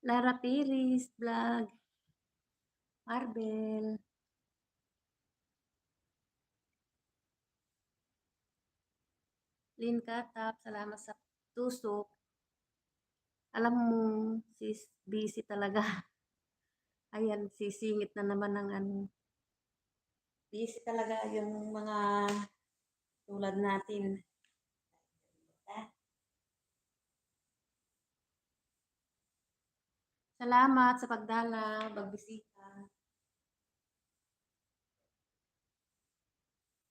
Lara Piris vlog, Marbel, Lin Katap, salamat sa tusok. Alam mo, sis, busy talaga. Ayan, sisingit na naman ng ano. Busy talaga yung mga tulad natin. Salamat sa pagdala, pagbisita.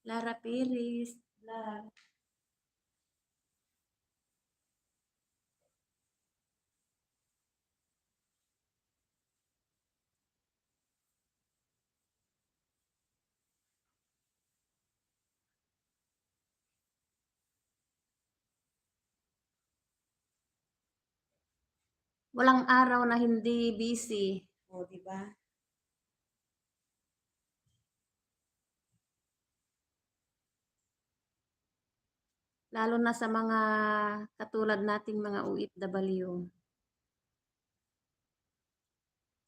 Lara Perez Vlog. Walang araw na hindi busy. O, di ba? Lalo na sa mga katulad nating mga OFW.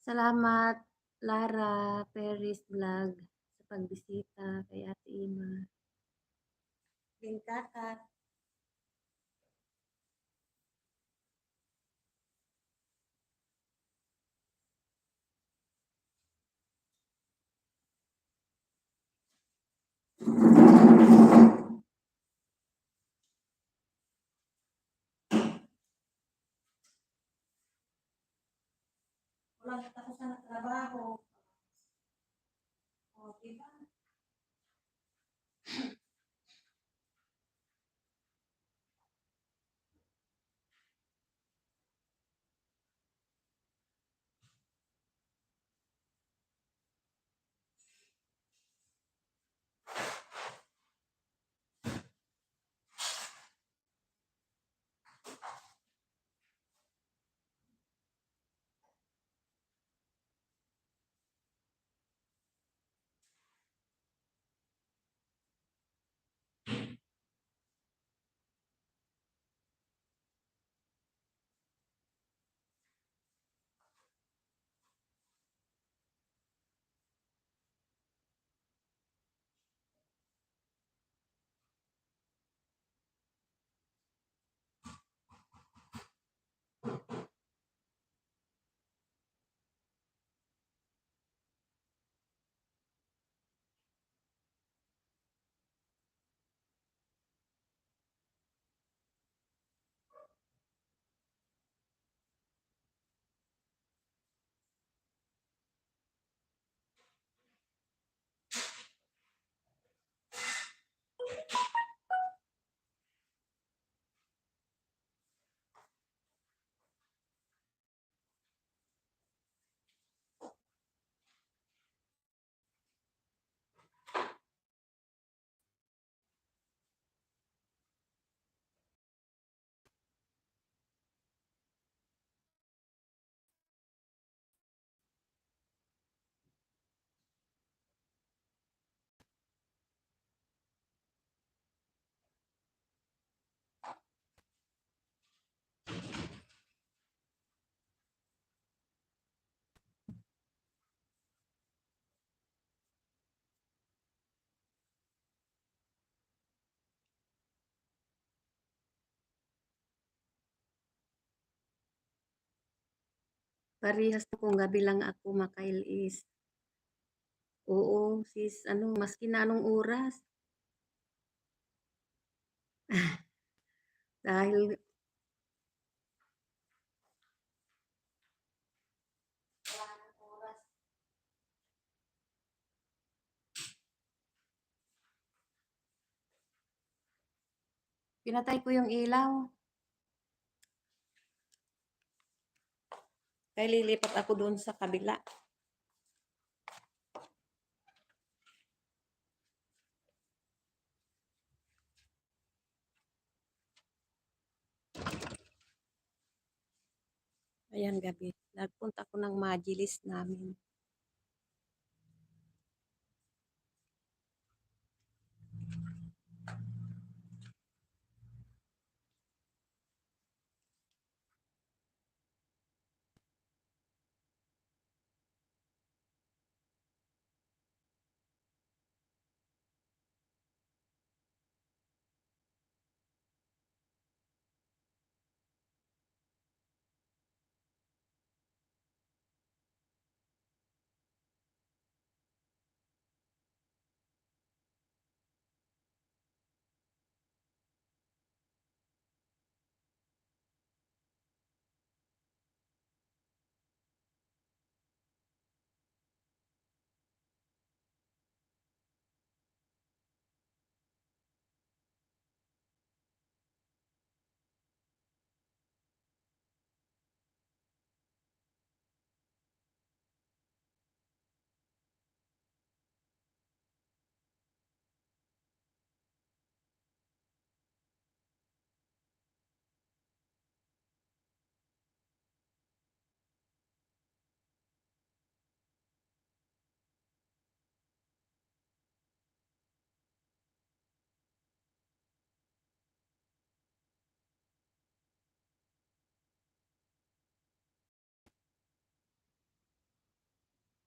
Salamat, Lara Perez Vlog, sa pagbisita kay Ate Ima. Bingkatat. Walang katapusan na trabaho. O, di ba? Parehas na kung gabi lang ako makailis. Oo, sis, ano, maski na anong oras. Dahil wala ng oras. Pinatay ko yung ilaw. Kaya lilipat ako doon sa kabila. Ayan, gabi. Nagpunta ko ng Majilis namin.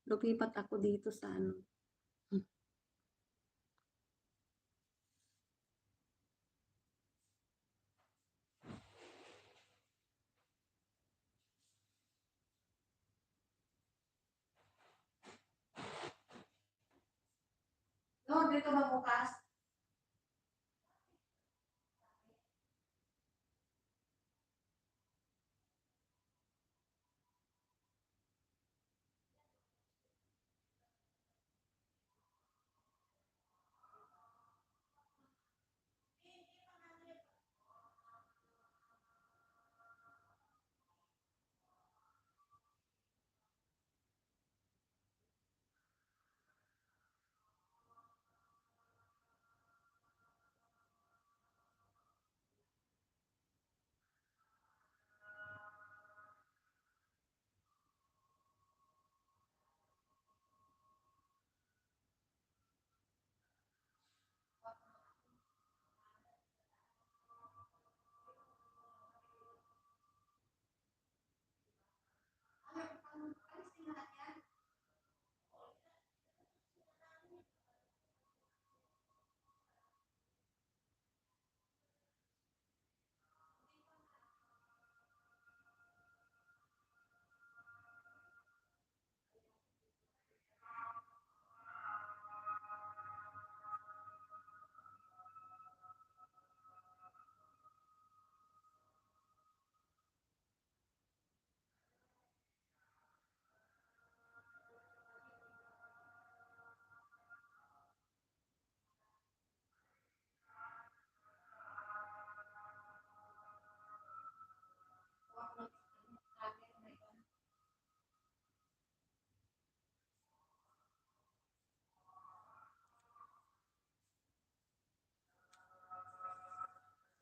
lumipat ako dito sa ano. No, dito ba bukas?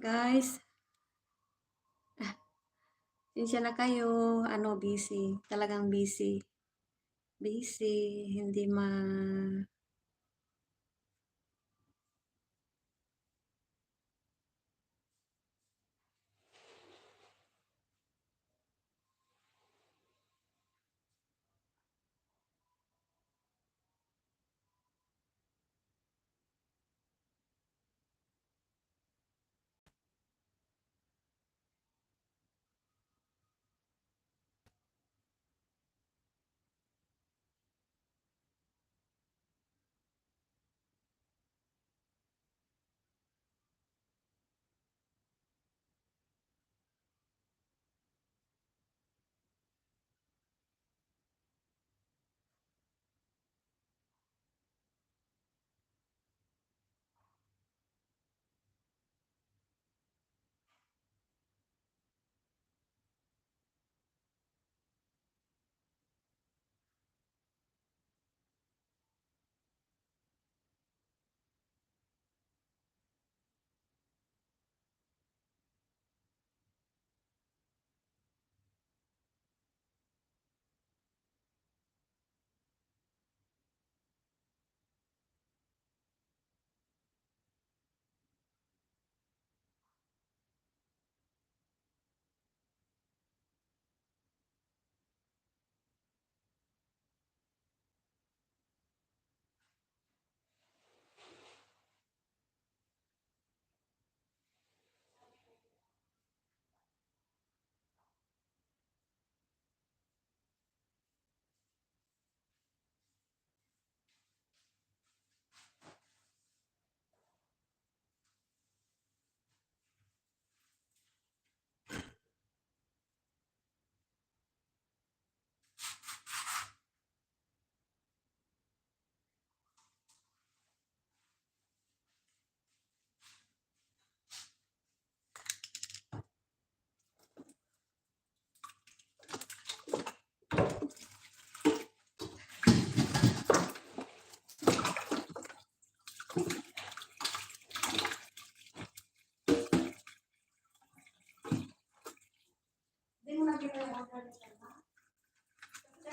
Guys, sinsya na kayo, ano, busy. Talagang busy. Busy, hindi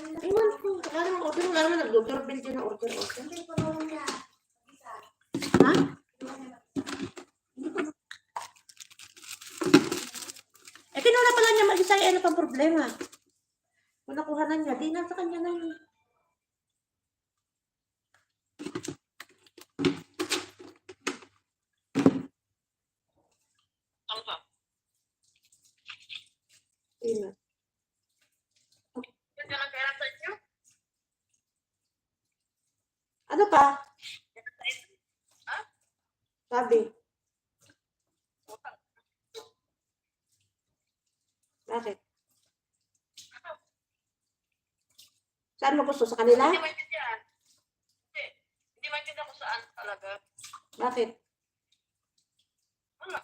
Ewan ko, wala namang order, wala naman nag-doorbell dyan na order. Ha? Eh, kinuna pala niya mag-isa, ano pang problema? Kung nakuha na niya, di na sa kanya na yun. Bakit? Saan mo gusto? Sa kanila? Hindi maintindihan. Hindi maintindihan kung saan talaga. Bakit? Wala.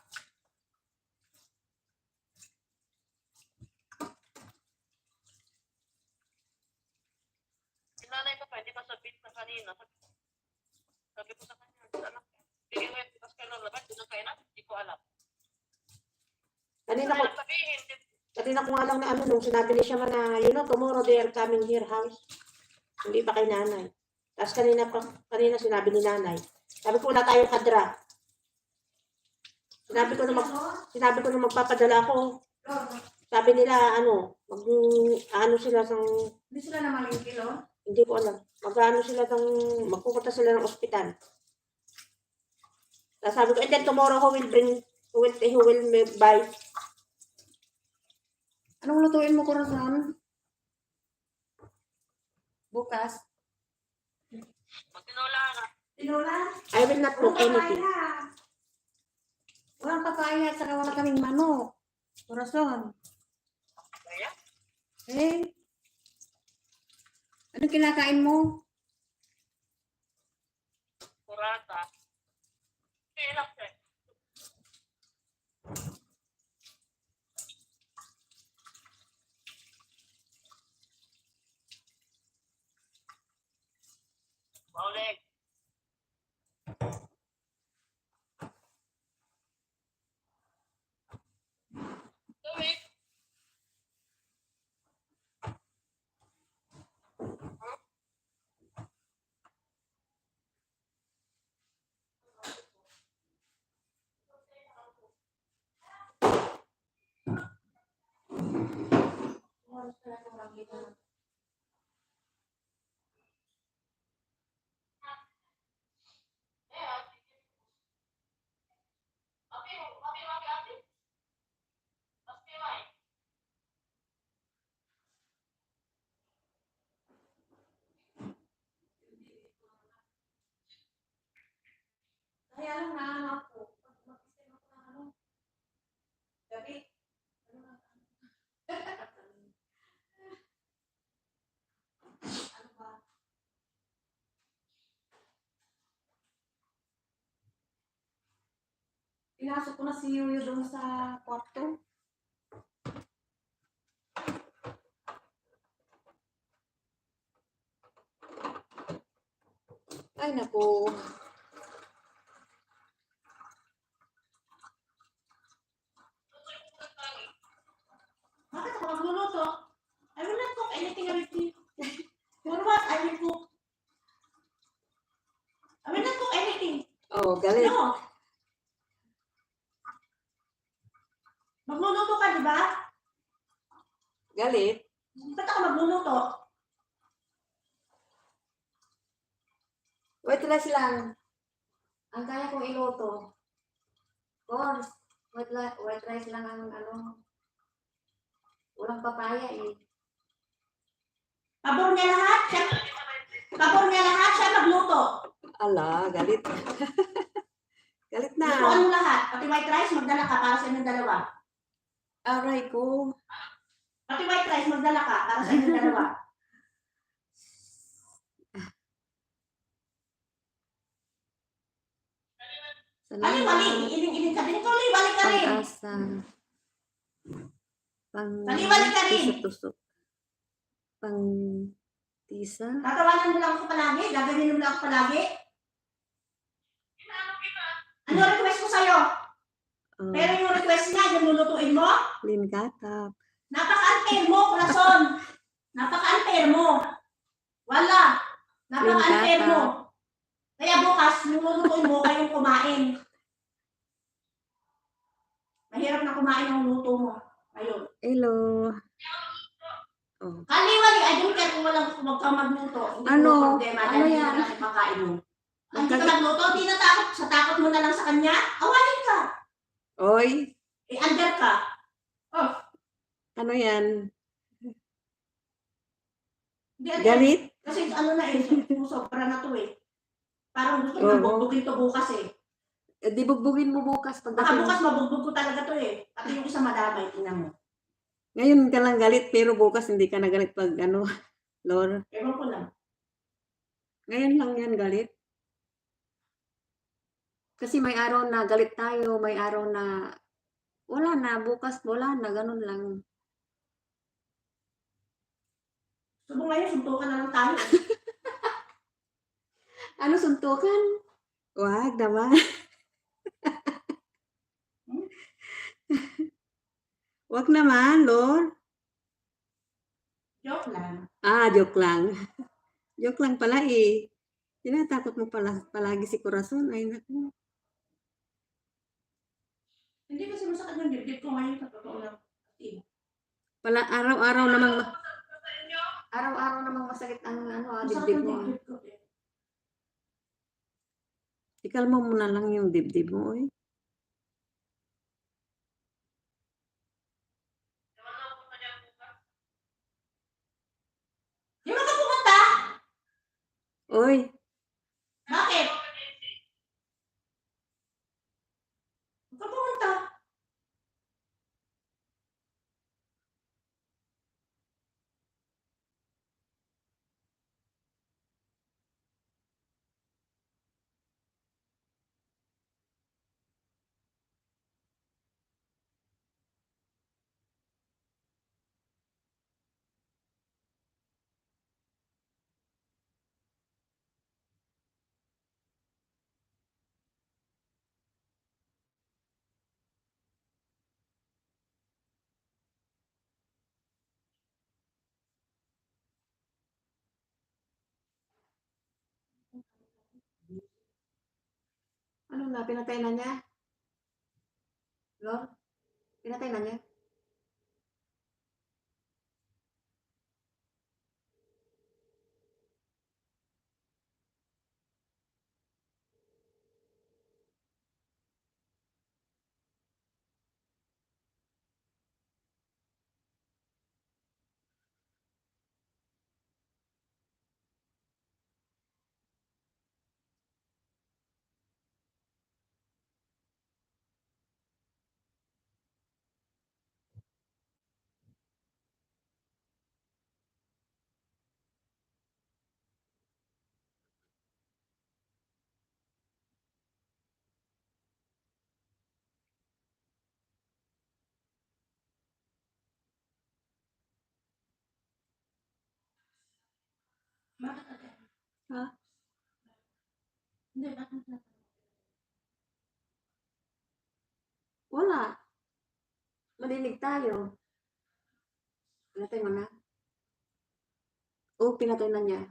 Yung nanay ko pa, hindi pa sabihin na kanina. Sabi ko sa kanya, anak, bigyan mo yung bukas kayo ng laban, doon ang kainan, hindi ko alam. Kanina ko, Kaya sabihin, kanina ko nga lang na ano, nung sinabi ni siya na, you know, tomorrow they are coming here house. Hindi pa kay nanay. Tapos kanina sinabi ni nanay. Sabi ko, wala tayong kadra. Sinabi ko na magpapadala ako. Sabi nila, ano sila sang, Hindi sila na malingkil, oh. hindi ko alam. Magpupunta sila ng ospital. Tapos sabi ko, and then tomorrow who will buy. Anong lutuin mo, Corazon? Bukas? magtinula na. Tinola? I will not cook anything. Walang papaya at saka wala kaming manok. Corazon. Kaya, Eh? Anong kinakain mo? kurata. Okay lang, sir. Paulig. Tuwing. Kaya lang na ako. Mag-isip ako ng ano. Gabi. Ano ba? Pinasok ko na si Yuyo doon sa kwarto. Ay, naku. Bakit ako magluluto? I will not cook anything with you. You know what? I will cook. I will not cook anything. Oh, galit. No. Magluluto ka, di ba? Galit. Ba't ako magluluto? White rice lang. Ang kaya kong iluto. Course, white rice lang ang ano. Walang papaya eh. Pabor niya lahat? Siya magluto. Ala, galit. Galit na. Lutuan mo lahat. Pati white rice, magdala ka para sa inyong dalawa. Aray ko. Pati white rice, magdala ka para sa inyong dalawa. Bali, iling-iling ka din. Tuloy, balik ka rin. Pag-asa. Bali-balik ka rin. Tusok-tusok. Pang-tisa. Tatawanan mo lang ako palagi. Gaganin mo lang ako palagi. Ano request ko sa'yo? Pero yung request niya, yung lulutuin mo, Linggatap. napaka-unfair mo, Corazon. Napaka-unfair mo. Wala. Napaka-unfair mo. Kaya bukas, yung lulutuin mo, kayong kumain. Mahirap na kumain ang luto mo. Ayun. Hello. Oh. Kaliwali, I don't care kung huwag kang magluto. Hindi Ano? mo problema. Ano Dahil yan? hindi ka ipakain mo. Hindi ka nagluto, hindi natakot. Sa takot mo na lang sa kanya, awayin ka. Oy, Under ka. Oh, ano yan? hindi under. Galit? Kasi ano na eh, sobra na to eh. Parang gusto Oo. na bugbugin to bukas eh. Eh, di bugbugin mo bukas Baka pagdating. bukas mabugbog ko talaga to eh. Pati yung isa madamay, tingnan mo. Ngayon ka lang galit pero bukas hindi ka na galit pag ano, Lor. Ewan ko lang. Ngayon lang yan galit. Kasi may araw na galit tayo, may araw na wala na, bukas wala na, ganun lang. Gusto mo ngayon, suntukan na lang tayo. Ano suntukan? Wag naman. Wag naman, Lor. Joke lang. Joke lang. Joke lang pala eh. Tinatakot mo pala palagi si Corazon. Ay, naku. Hindi kasi masakit yung dibdib ko ngayon sa totoo lang. Pala araw-araw namang araw-araw namang masakit ang Masakit dibdib yung mo. dibdib ko. Ikalma mo na lang yung dibdib mo, eh. Di ba ka pumunta? Oy, Bakit? Huwag ka pumunta. ano na, pinatay na niya? Lor, pinatay na niya? Bakit ate? Ha? Hindi, bakit na? Wala. Madinig tayo. Pinatay mo na? Oo, pinatay na niya.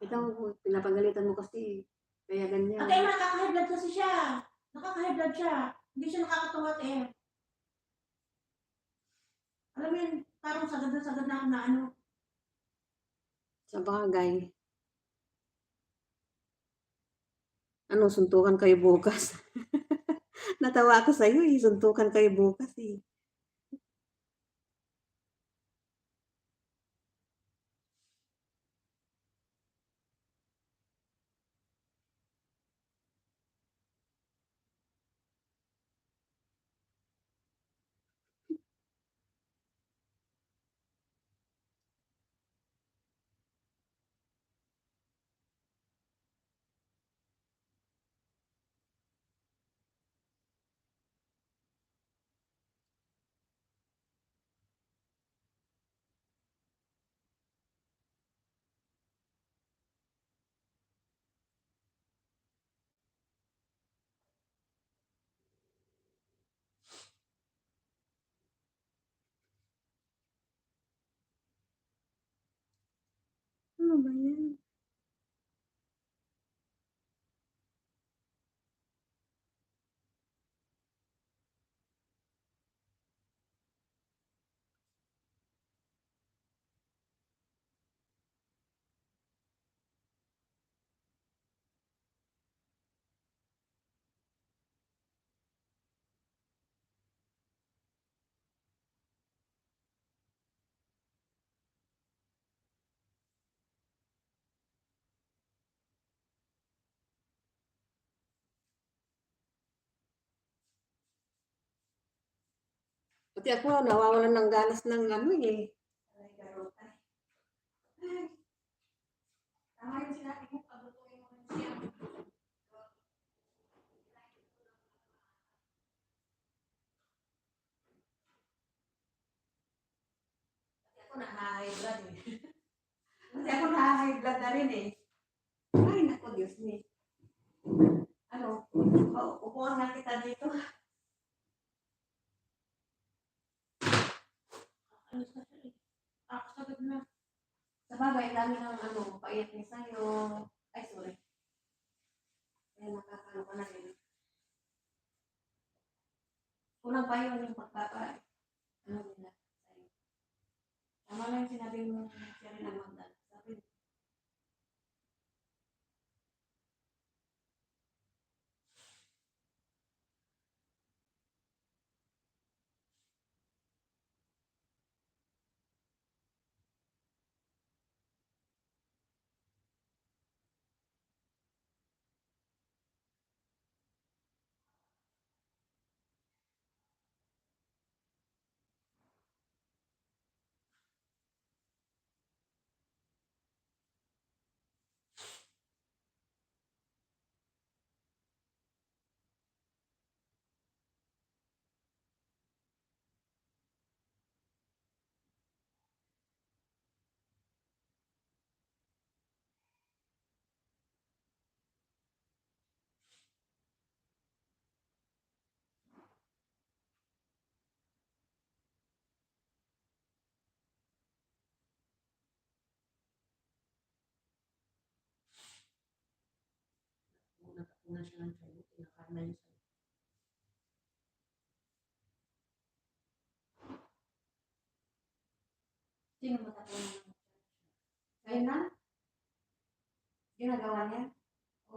Ikaw, pinapagalitan mo kasi. Kaya ganyan. Ate, nakaka-high blood kasi siya. Nakaka-high blood siya. Hindi siya nakakatuwat eh. Alam mo yun, parang sagad na sagad na ano. Sa bagay. Ano, suntukan kayo bukas. Natawa ako sa'yo eh. Suntukan kayo bukas eh. Pati ako nawawalan ng ganas ng ano eh. Ay, garota. Ay, tama yung sinabi mo, pabutuin mo rin siya. Pati ako na-high blood eh. Pati ako na-high blood na rin eh. Ay, naku, Diyos me. Ano, upuan na kita dito. Alis na siya eh. Sagad na. Sa bagay, dami ng ano, pait niya sa'yo. Ay, sorry. Kaya nakakano ka na rin. Kulang pa yun yung pagpapa. Ano nila sa'yo. Tama lang yung sinabi mo siya rin ang magdala. Sabi, Natapunan siya ng tiyan mo. Tinakarma niya sa'yo. sino matapunan mo? Kayo na? Ginagawa niya? O,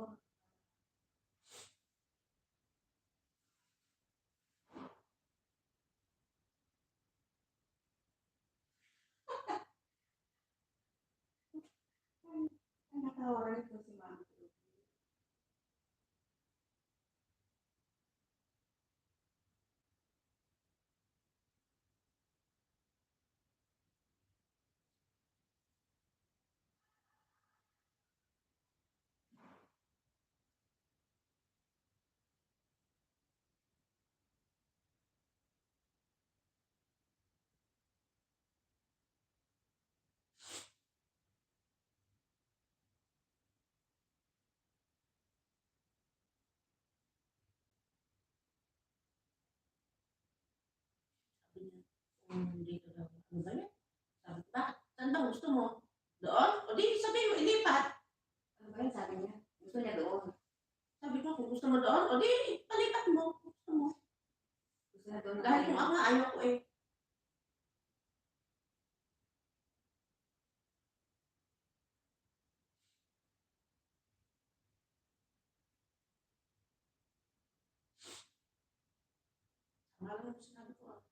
ay, natawaran ko si mama. Sabi niya, dito daw. Ano ba yan? Sabi ko, bakit? Saan ba gusto mo? Doon? O di, sabi mo, ilipat. Ano ba yun sabi niya? Gusto niya doon. Sabi ko, kung gusto mo doon, o di, palipat mo. Gusto mo. Gusto niya doon. Dahil kung ako nga, ayaw ko eh. Malam mo sinabi ko,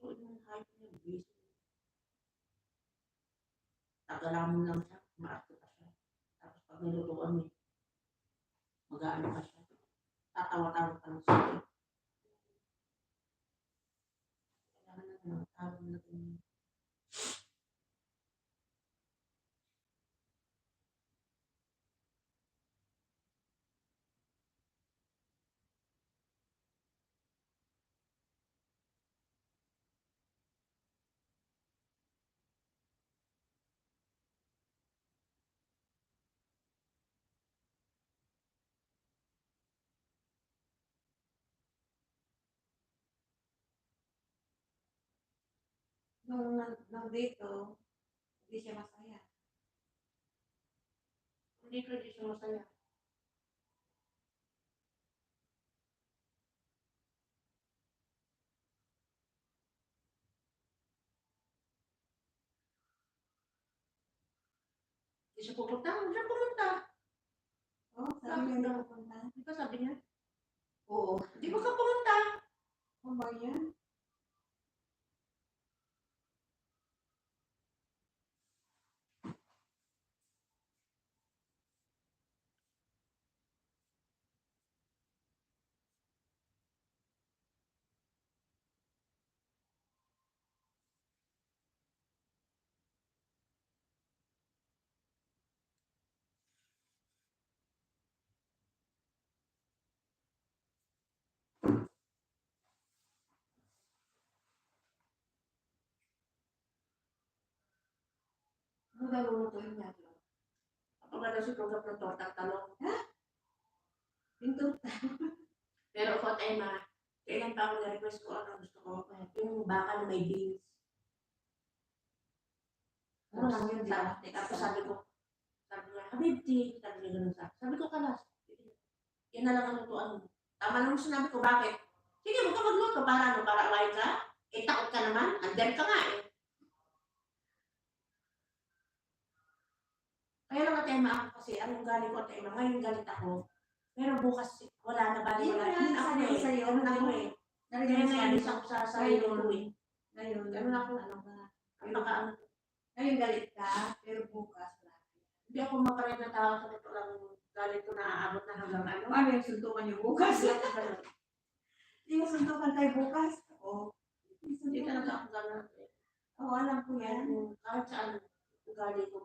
butuin mo yung hayop niya, busy. Tagalamon lang siya, maarte pa siya. Tapos pag nilutuan mo, mag-aano pa siya. Tatawa-tawa pa lang siya. Kailangan na tawag na ganyan. Nung dito, hindi siya masaya. Dito, di siya masaya. Di siya pupunta, huwag siya pumunta. Oh, sabi niya hindi pupunta. Di ba sabi niya? Oo. Di ba ka pumunta? Ano ba yan? daw lulutuin niya. Ako nga daw si Tugap ng tortang talong. Pinto. Pero ako at Emma, kailan pa ako na-request ko, ano gusto ko, yung baka na may beans. Ano lang yun, di ba? Tapos sabi niya, Habibti, sabi niya ganun sabi ko, kalas, yan na lang ang lutuan mo. Tama lang yung sinabi ko, bakit? Sige, huwag ka magluto, para ano, para away ka? Eh, takot ka naman, andyan ka nga eh. Kaya lang at Emma ako kasi, anong galing ko at Emma, ngayon galit ako. Pero bukas, wala na bali, Hindi wala. mo na Yun ako sabi ko eh, sa'yo, ganun ako ano? eh. Narinig Kaya mo sabi nainis ko, ako sa sarili ko eh. ngayon, Ganun ako. ano ka? Ang nakaano. Ngayon galit ka, pero bukas wala. Hindi ako makarit na tao sa ito lang galit ko na aabot na hanggang ano. Paano yung suntukan niyo bukas? Hindi ako ganun. Hindi mo suntukan tayo bukas? Oo. Hindi talaga ako ganun. Oo, alam ko yan. Kahit saan, ugali ko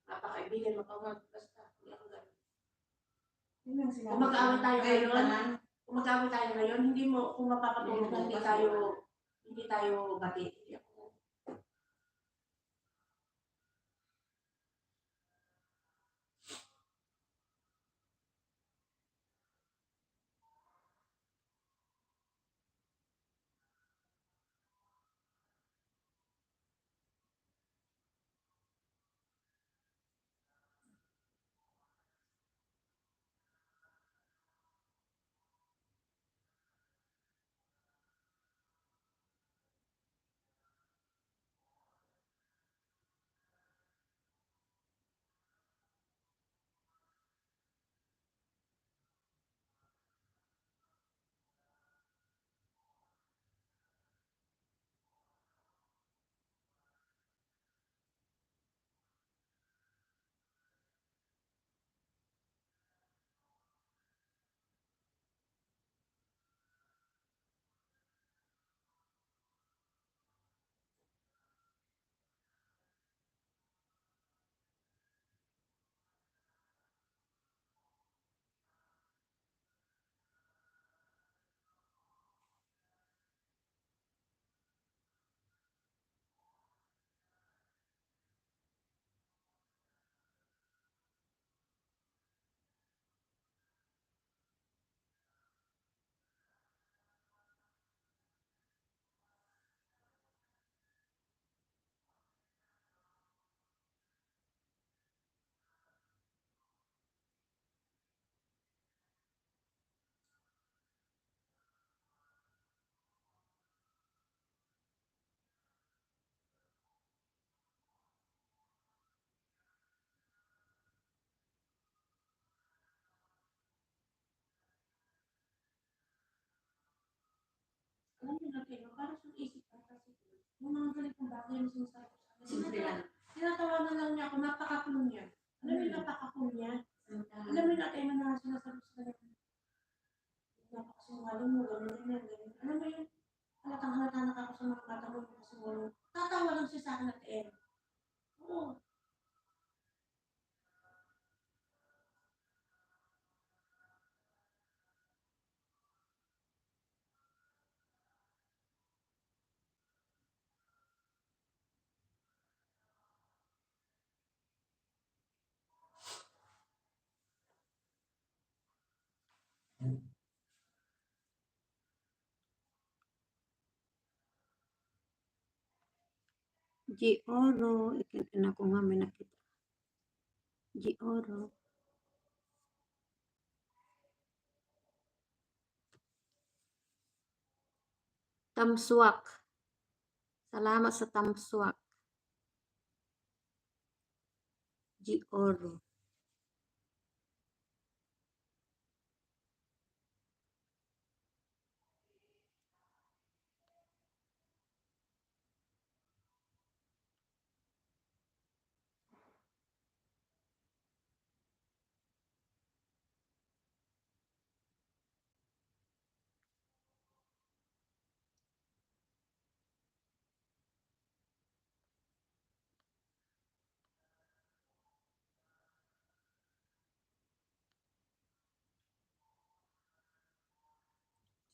napakaibigan mo pa basta. Hindi ako ganun. Yun ang sinabi Kung mag-aaway tayo Ngayon ngayon, pa lang. kung magkawin tayo ngayon, hindi mo, kung mapapatulog na hindi tayo bati. Hindi ako. Alam niyo na kayo, parang sa isip ko kasi, yung mga ganitong bagay na sinasabi ko sa akin, tinatawanan lang niya ako, napaka-cool niya. Alam niyo, napaka-cool niya. Alam niyo na kayo na sinasabi sa kanya, napakasinungaling mo, ganyan. Alam mo yun, halatang halata na ako sa mga bata mo, napakasinungaling. Tatawa lang siya sa akin at end. Oo. Gioro, ikin ako nga may nakita. Gioro. Tamswak. Salamat sa tamswak. Gioro.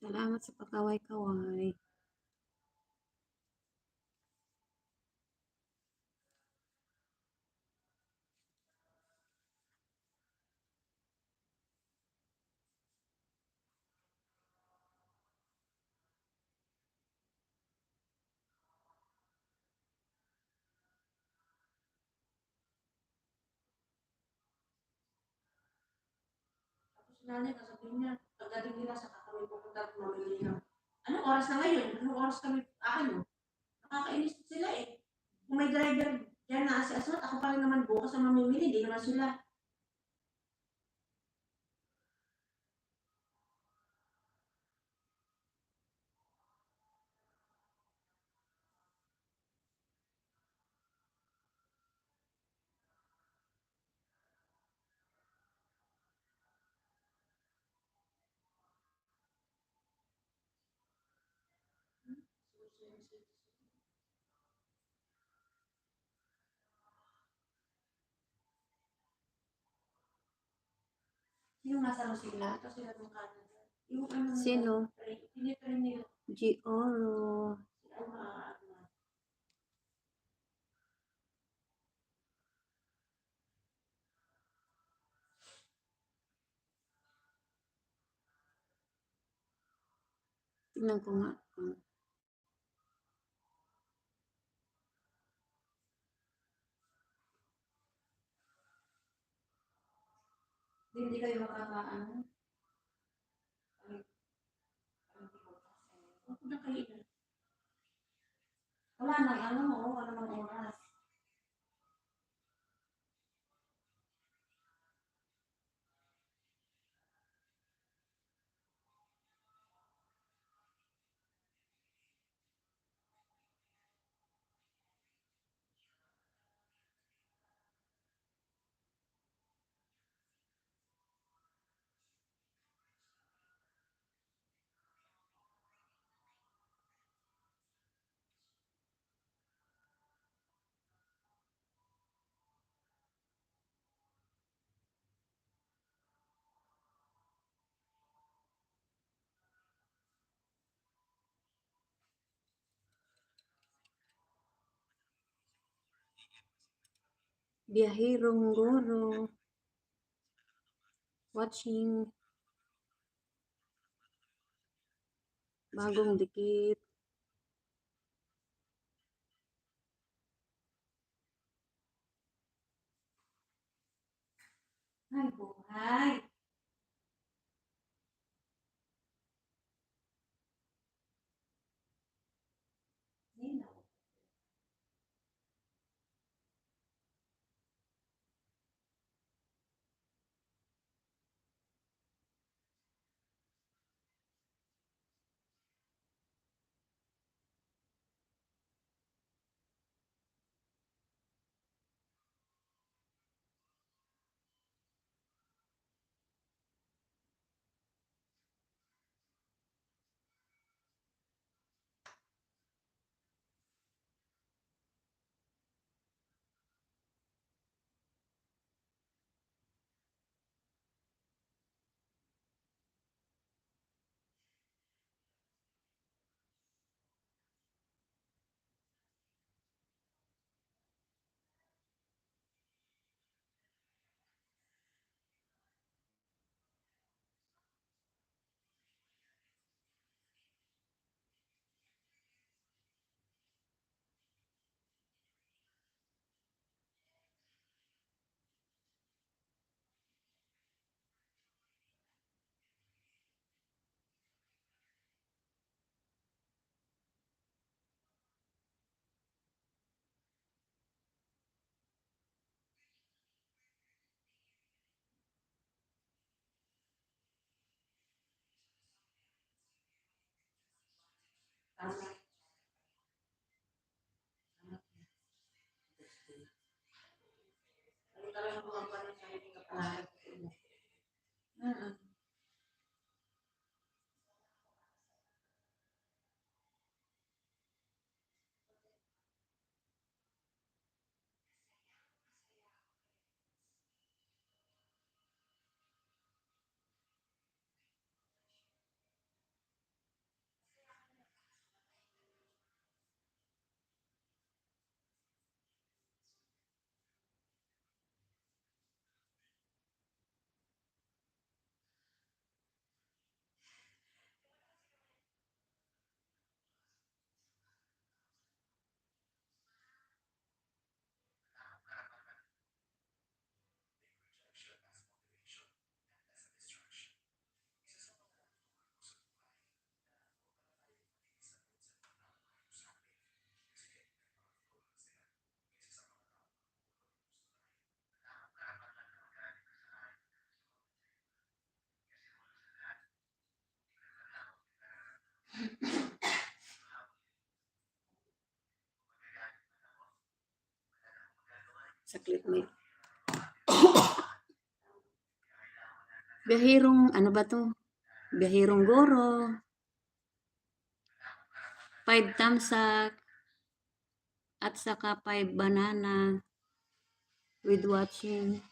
Salamat sa pagkaway-kaway. nanay, sasabihin niya, pagdating nila sa kami pupunta at mamili ng anong oras na ngayon? Anong oras kami nakakainis sila eh. Kung may driver dyan na si Asmat, ako pa rin naman bukas na mamimili, di naman sila. Yung nasa Lucila, ito sila ng Canada. Yung ano nila, Sino? tinitrain nila. Gioro. Sila ano. Tingnan ko nga. Hindi kayo makakaano. Ako na kayo na. Wala nang ano, wala nang oras. Biyahirong Guro. Watching. Bagong dikit. Ay, buhay. Nino. Tama. Ano talaga mga panay sa hindi kapalaran. Saklit may. Bihirong, ano ba to? Bihirong guro. 5 tamsak. At saka 5 banana. With watching.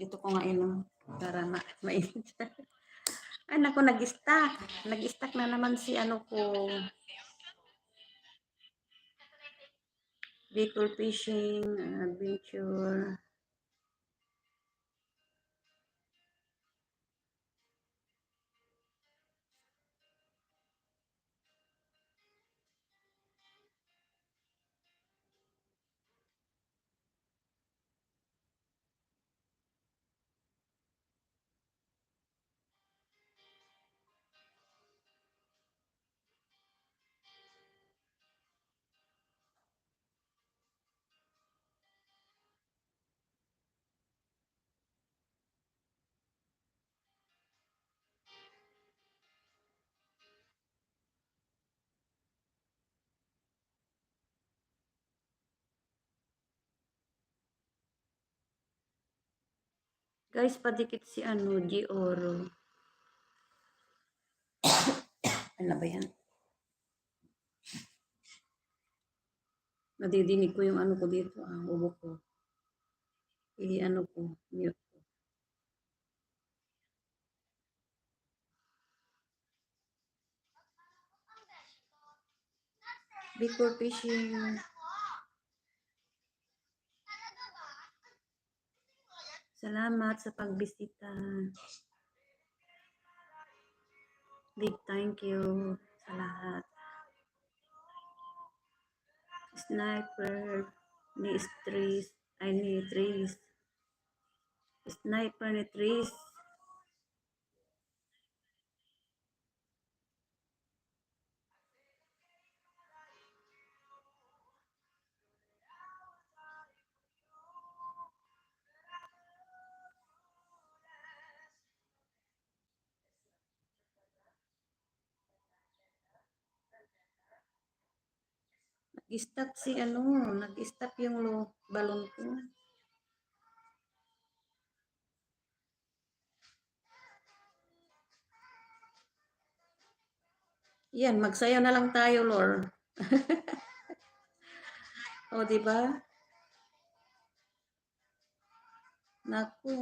Dito ko nga inom para mainit. Ay, naku, nag-stack. Nag-stack na naman si ano ko. Bicol Fishing Adventure. Guys, padikit si ano, Gioro. Ano ba yan? Nadidinig ko yung ano ko dito, ubo ko. I-ano ko, mute ko. Bicol Fishing. Salamat sa pagbisita. Big thank you sa lahat. Sniper ni Tris. Ay, ni Tris. Sniper ni Tris. Nag-stop si ano, nag-stop yung balon ko. Yan, magsayaw na lang tayo, Lord. O, di ba? Naku.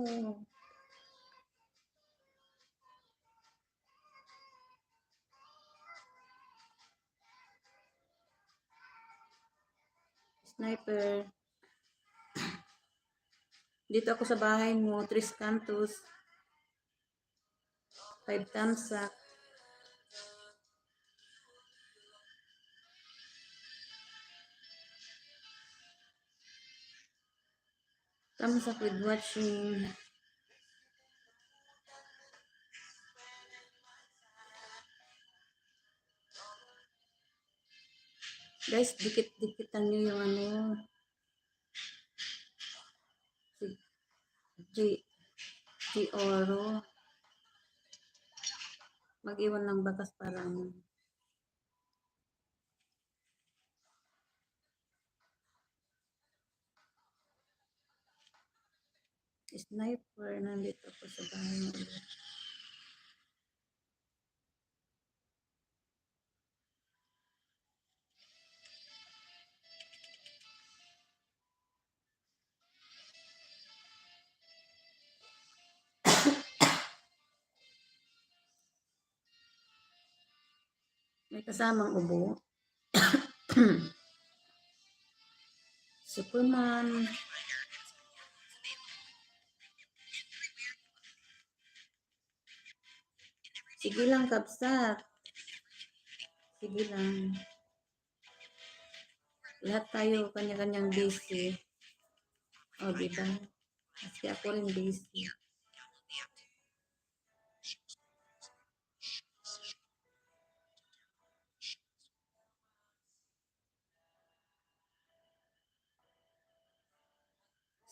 Sniper. Dito ako sa bahay mo, Tris Cantos. 5 tamsak. Thumbs up with watching. Guys, dikit-dikitan nyo yung ano, si G Oro. Mag-iwan ng bakas para sniper. Nandito po sa bahay mo ulit. May kasamang ubo. Superman. Sige lang, Kabsat. Sige lang. Lahat tayo kanya-kanyang busy. O, diba? Kasi ako rin busy.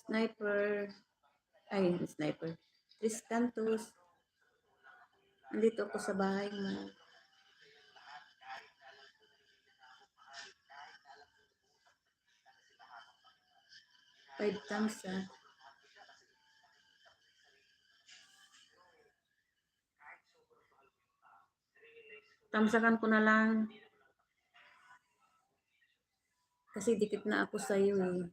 Sniper. Ay, sniper. Tris Cantos. Nandito ako sa bahay mo. Five thumbs up. Tamsakan ko na lang. Kasi dikit na ako sa iyo eh.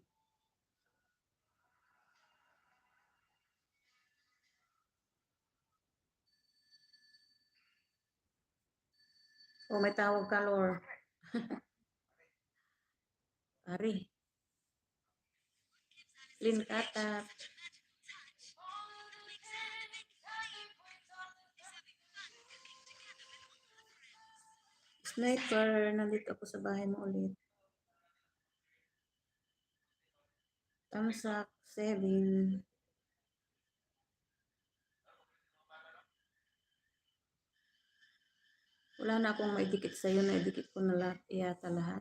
Oh, may tawag ka, Lord. Ari. Lin Kata. Sniper, nandito ako sa bahay mo ulit. Tamsak, 7. Wala na akong maidikit sa'yo, naidikit ko na lahat, yata lahat.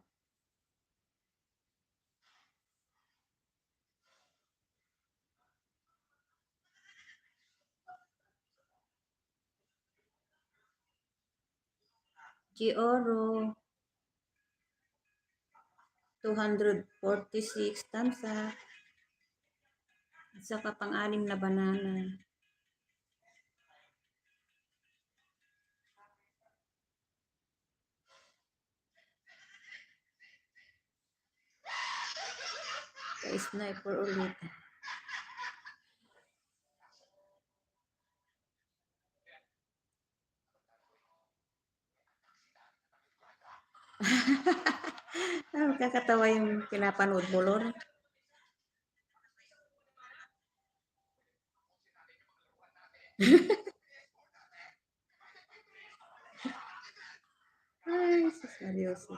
Gioro, 246, tamsak. At saka pang-anim na banana. Kay sniper ulit. Kakatawa yung pinapanood mo, Lord. Ay, sus Marioso.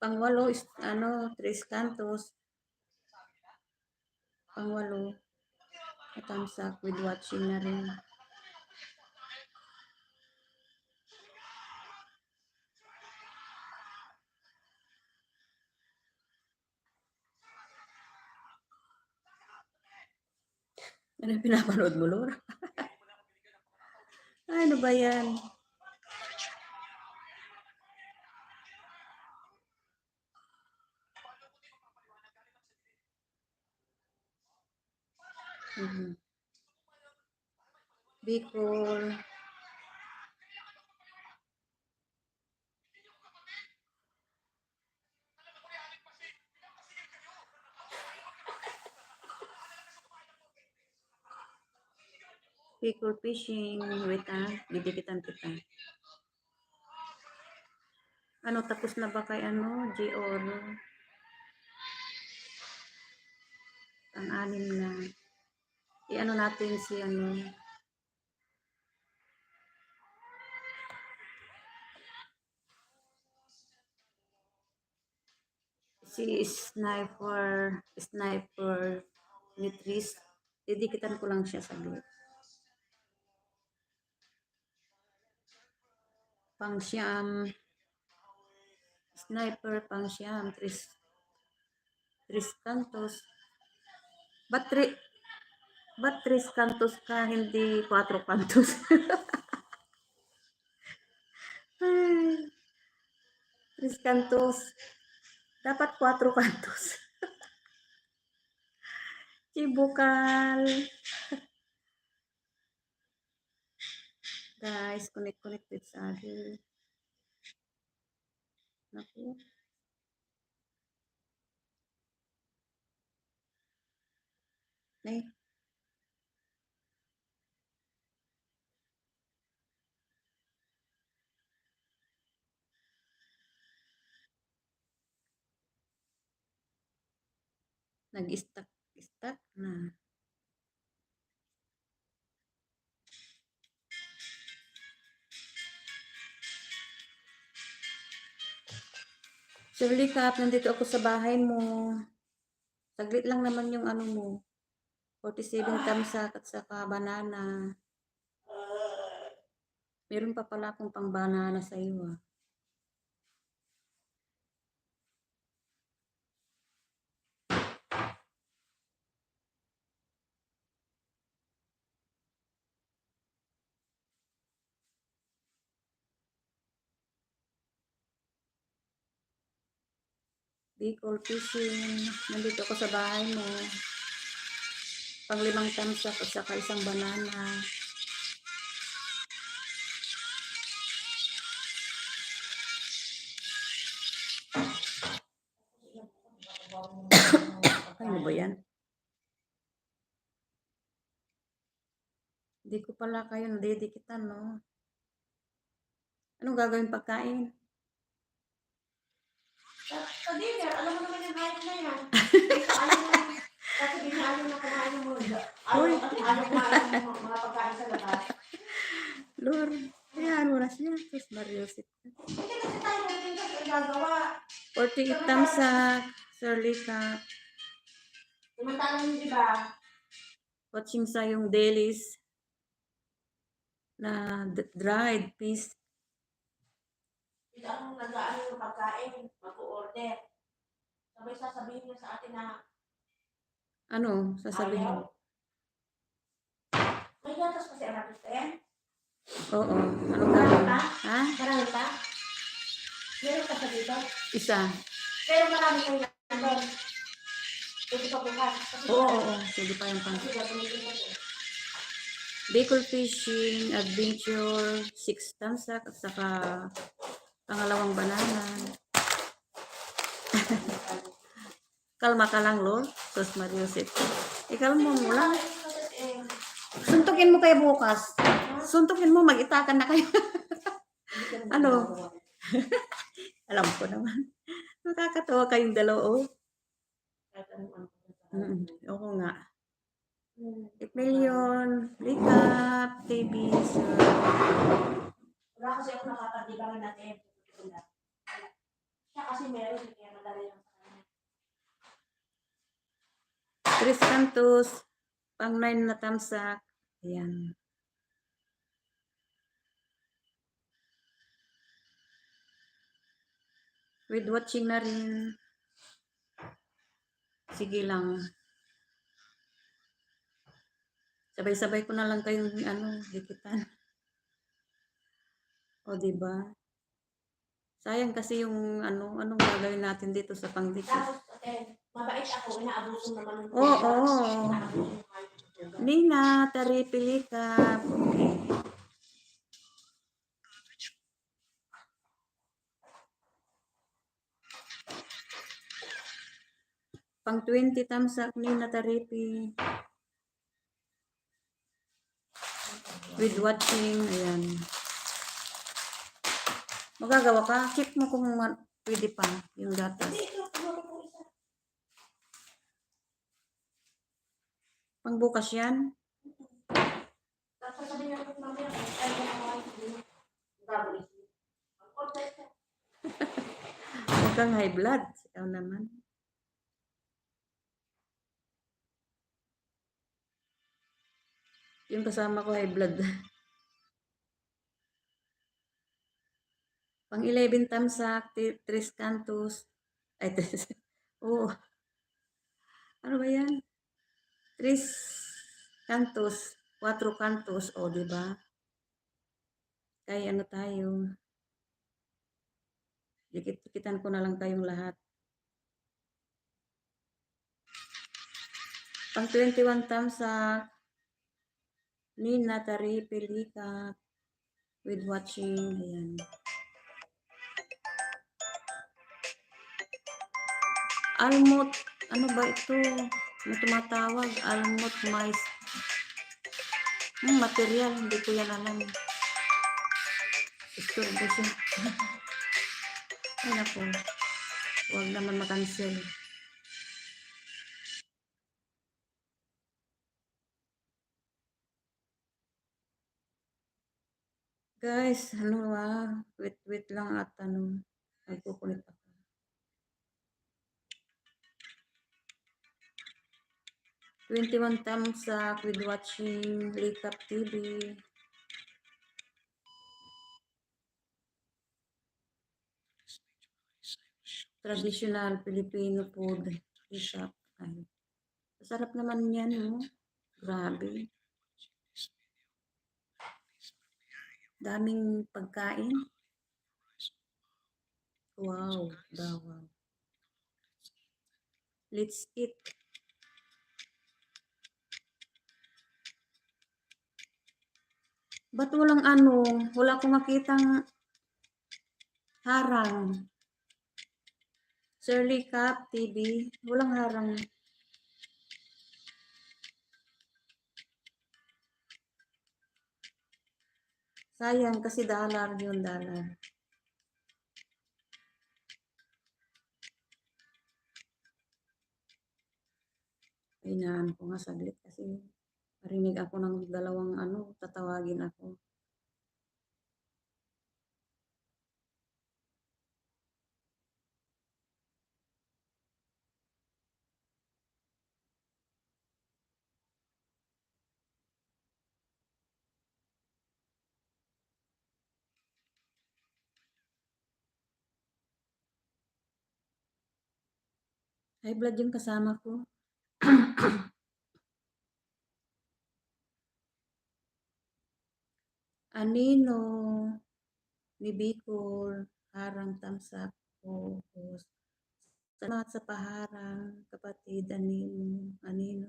Pangwalo is, Tris Cantos. Pangwalo. Tamsak with watching na rin. Ano pinapanood mo, Lord? Ay, ano ba yan? Bicol. Bicol fishing. Wait didikitan kita. Ano, tapos na ba kay Gioro? Ang anim na. I-ano natin si Si sniper ni Tris. Didikitan ko lang siya saglit. Pangsyam. Sniper pangsyam. Tris Cantos. Ba't Tris Cantos ka, hindi 4 Cantos? Ay, Tris Cantos. Dapat 4 Cantos. Chibukal. Guys, connect with each other. Naku. Nay. Nag-stuck na. Shirley Cap, nandito ako sa bahay mo. Saglit lang naman yung ano mo. 47 tamsak at saka banana. Meron pa pala akong pang banana sa iyo. Bicol fishing. Nandito ako sa bahay mo. Pang 5 tamsak at saka isang banana. Ano ba yan? Hindi ko pala kayo nadidikitan, no? Anong gagawin pagkain? Sa dinner, alam mo naman yung hype na yan. Kasi di na ayaw na kumain mo. Ayaw kumain mo mga pagkain sa labas. Lord, ayan mo na siya. Sus, Mariosip. Hindi kasi tayo natin kasi gagawa. 48 tamsak. Shirley Cap. Samantalang yun, di ba? Watching sa yung dailies na dried fish. Hindi ang nag-aano ng pagkain, mag-order. Sabay sasabihin niya sa atin na Ano, sasabihin? ayaw. May gatas kasi ang natin, eh. Oo. Anong gagawin? Ha? Marami pa? Meron ka sa dito? Isa. Pero marami kayo na doon. Pwede pa bukas. Oo. Sige pa yung pang. Kasi gagamitin mo ito. Bicol Fishing Adventure 6 tamsak at saka pangalawang banana. Kalma ka lang, Lord. Sus, Mariosip. Ikalma mo lang. Suntukin mo kayo bukas. Suntukin mo, mag-itakan na kayo. Ano? Alam ko naman. Nakakatawa kayong dalawa, oh. Oo nga. 8 million. Recap. TV, sir. Wala kasi ako nakapag-ibangan natin. Siya kasi meron, kaya madali lang sa kanya. Tris Cantos. Pang 9 na tamsak. Ayan. With watching na rin. Sige lang. Sabay-sabay ko na lang kayong dikitan. O, diba? Sayang kasi yung anong gagawin natin dito sa pangdikit. Tapos, mabait ako, inaabuso naman ng Oo. Inaabuso ng kahit ng Nina, taripili ka. Okay. Pang 20 tamsak, Nina, taripi. With watching, ayan. Magagawa ka, check mo kung pwede pa yung gatas. Hindi, ito, tumuro po isa. Pang bukas yan. Tapos sasabihin niya, mamaya, ay, gagawin. Ang order siya. Huwag kang high blood. Ikaw naman. Yung kasama ko high blood. Pang 11 tamsak, 3 cantos. Ay, 3. Oo. Ano ba yan? 3 cantos, 4 cantos. O, di ba? Kaya ano tayo? Dikit-dikitan ko na lang kayong lahat. Pang 21 tamsak, Nina, Tari, Pelika, with watching. Ayan. Almot, ano ba ito? May tumatawag, almot mais. Material, hindi ko yan alam. Istorbo siya. Ay naku, huwag naman makancel. Guys, ano wait lang at nagkukulit ako. Twenty-one thumbs up with watching Likap TV. Traditional Filipino food. Likap. Ay, masarap naman yan, no? Grabe. Daming pagkain. Wow, wow. Let's eat. Ba't wala akong makitang harang. Shirley Cup TV, walang harang. Sayang kasi dollar yun, dollar. Inaan ko nga saglit kasi marinig ako ng dalawang tatawagin ako. High blood yung kasama ko. Anino, ni Bicol, harang tamsak ko. Salamat sa paharang, kapatid, Anino.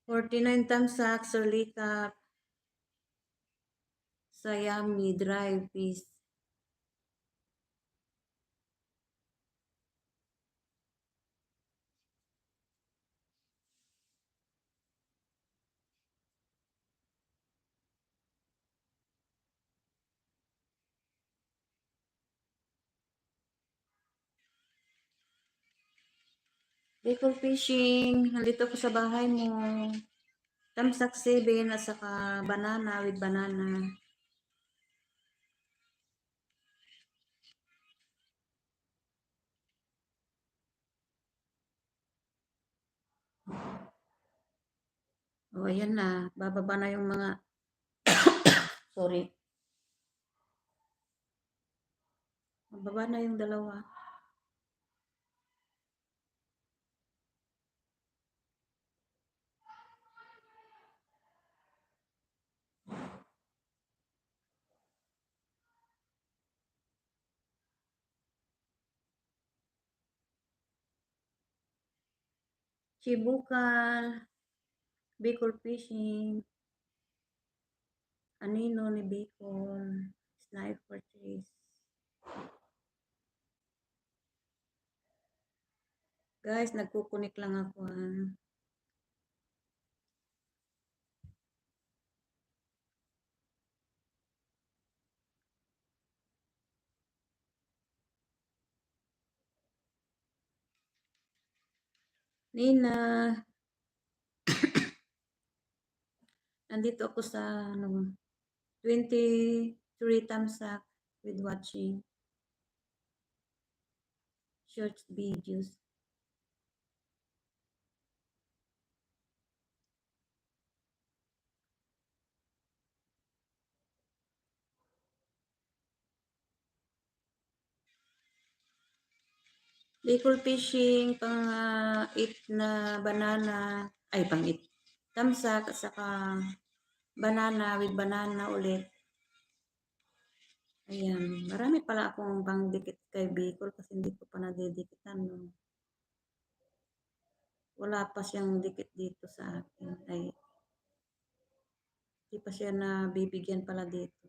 $49 tamsak, Solika, Sayami, Drive, Peace. Bicol Fishing, nandito ko sa bahay mo. Tamsak 7 at saka banana with banana. O, ayan na. Bababa na yung mga sorry. Bababa na yung dalawa. Chibukal, Bicol Fishing, Anino ni Bicol, Sniper Chase. Guys, nagkukunik lang ako. Nina, nandito ako sa 23 tamsak with watching. short videos. Bicol fishing, pang 8 na banana, ay pang 8. Tamsak at saka banana with banana ulit. Ayan, marami pala akong pang dikit kay Bicol kasi hindi ko pa nadidikitan. No? Wala pa siyang dikit dito sa akin. Ay, hindi pa siya nabibigyan pala dito.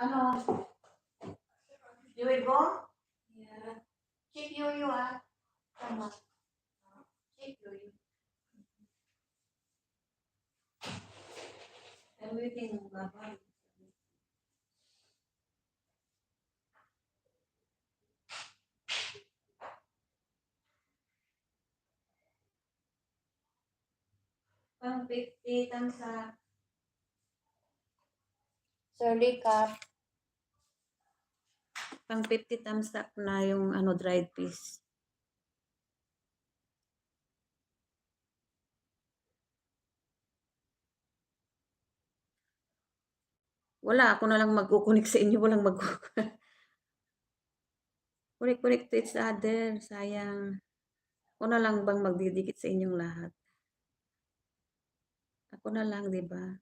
Ano? You will go? Yeah. Check you ah. Tama. Check you. Everything babay. Pang 50 tamsa. Surly cup. Pang 50 tamsak na yung ano dried fish. Wala, ako na lang magkukunik sa inyo. Walang magkukunik. Kunik-kunik to each other. Sayang. Ako na lang bang magdidikit sa inyong lahat. Ako na lang, di ba?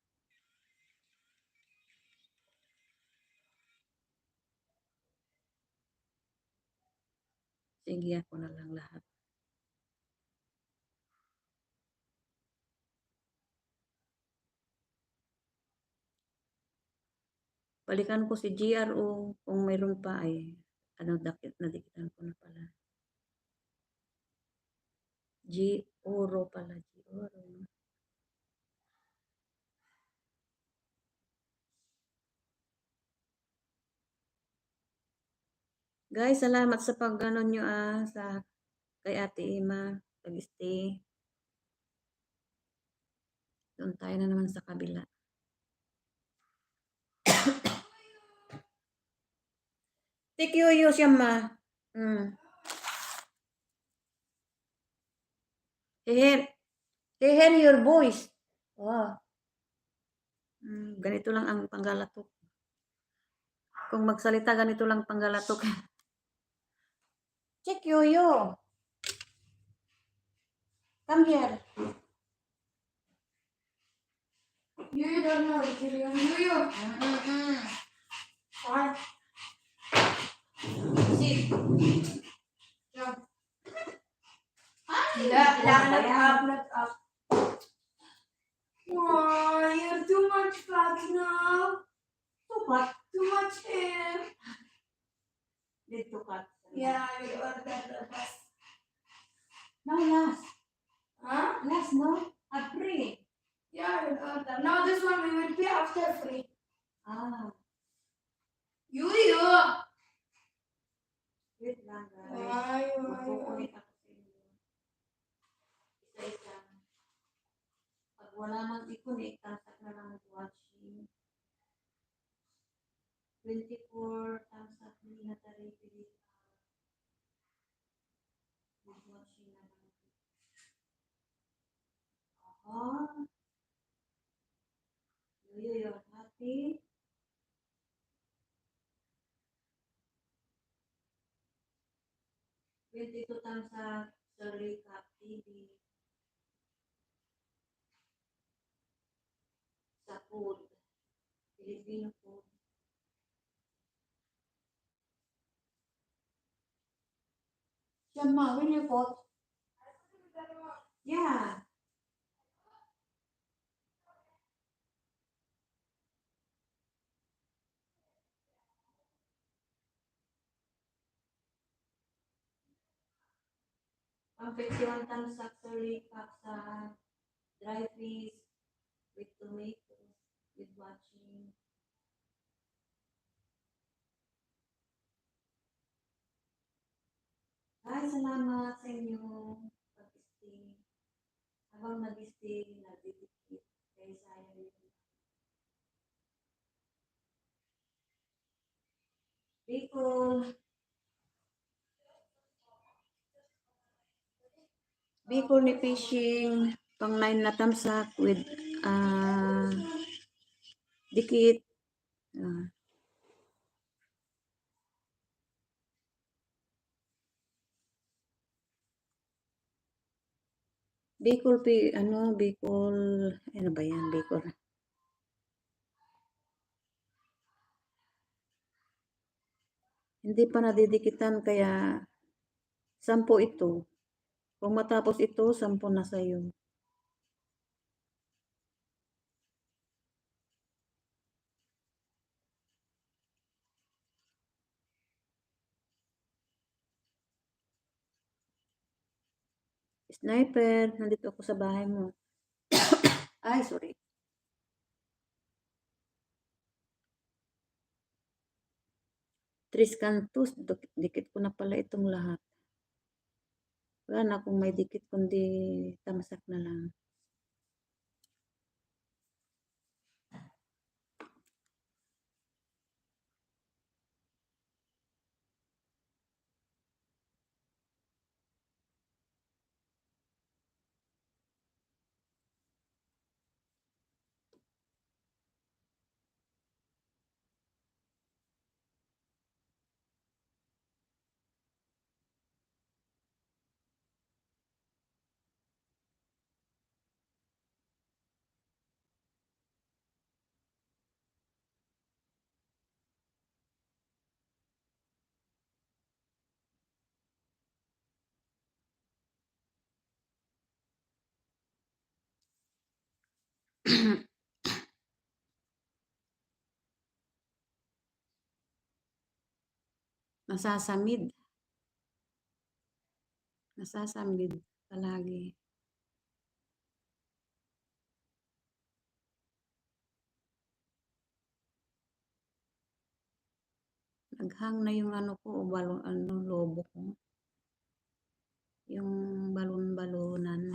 Sige, ako na lang lahat. Balikan ko si GRO kung mayroon pa ay ano nadikitan ko na pala. GRO pala, GRO. Guys, salamat sa pag-ano nyo sa kay Ate Ima, pag-stay. Doon tayo na naman sa kabila. TQU siya ma. Hear your voice. Wow. Ganito lang ang panggalatok. Kung magsalita, ganito lang panggalatok. Check you. Come here. You don't know it, you. What? Sit. Not up. Oh, you're too much fat now. Too hot. Too much hair. Dito cut. Yeah, I will order the best. No, last. Huh? Last, no? At free. Yeah, I will order. Now this one we will pay after free. Ah, You. wait lang guys. Why? Magkukunik ako sa inyo. Isa-isa. Pag wala nang ikunik, tasak na lang watching. 24 tamsak ni Natari Pilip. Watching na lang. Aha. You're happy. Dito tamsak sa Recap TV. Sa food. Filipino food. Shama, will you put? Yeah. Ang 51 tamsak sa Recap sa dry fish with tomatoes with watching. Ay, salamat sa inyong pag-stay. Habang nag-stay, nagdidikit. Kaya sayang yun. Bicol. Bicol ni fishing. Pang 9 na tamsak with dikit. Bicol, Bicol, ano ba yan, Bicol? Hindi pa nadidikitan kaya 10 ito. Kung matapos ito, 10 na sa'yo. Sniper, nandito ako sa bahay mo. Ay, sorry. Tris Cantus, dikit ko na pala itong lahat. Wala na akong may dikit kundi tamsak na lang. Nasasamid. Nasasamid palagi. Naghang na yung ano ko, lobo ko. Yung balon-balonan.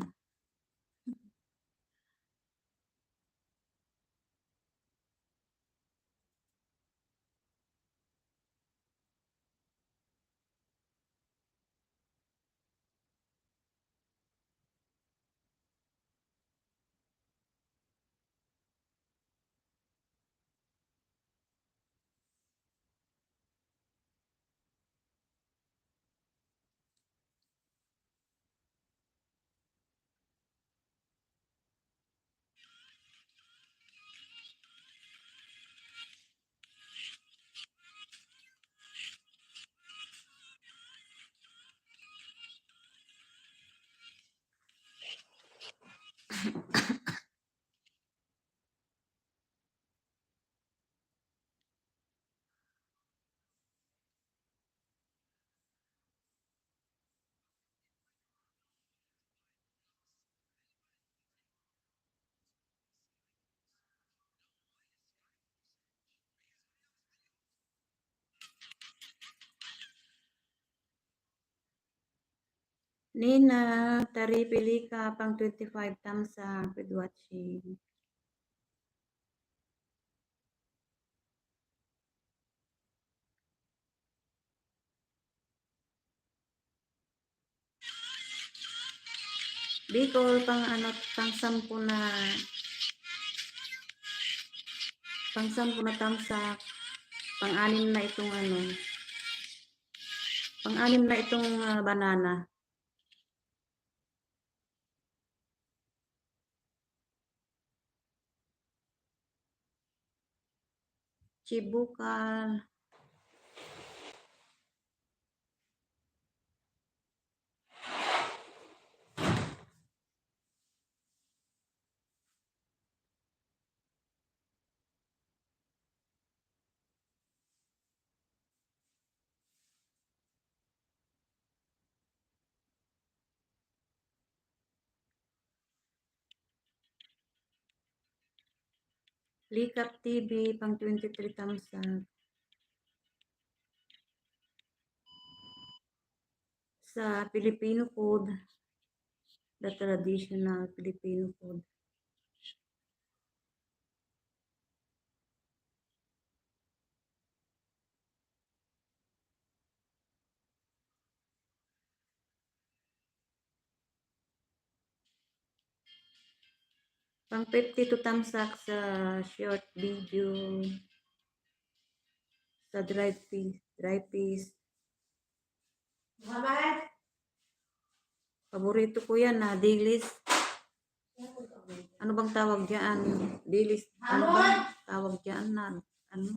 Nina, tari pili ka pang 25 thumbs up with watching. Bicol, pang 10 na. Pang 10 na thumbs up. Pang 6 na itong Pang 6 na itong banana. Chibukal. Likap TV, pang 23 thumbs up. sa Filipino food, the traditional Filipino food. Pang 52 tamsak sa short video, sa dry fish. Muhammad? Paborito ko yan na dilis. Ano bang tawag diyan? Dilis. Ano bang tawag diyan na ano?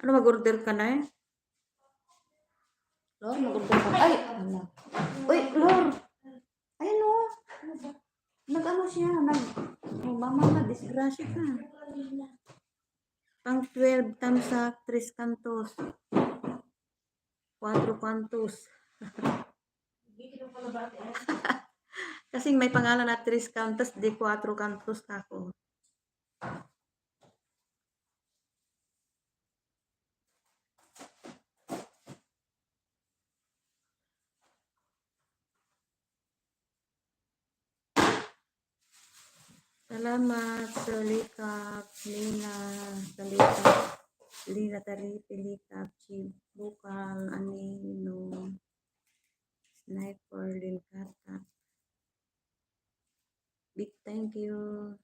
Ano mag-order ka na eh? Lord, mag-order ka. Ay! Ano? Uy, Lord! Ayun o. Nag-ano siya? Oh, mama, disgrasya ka. Pang 12 tamsak, 3 cantos. 4 cantos. Kasi may pangalan na 3 cantos, di 4 cantos ako. Salamat sa likap, Lina Taripi, likap, Chib, Bukal, Anino, Sniper, Linkata. Big thank you.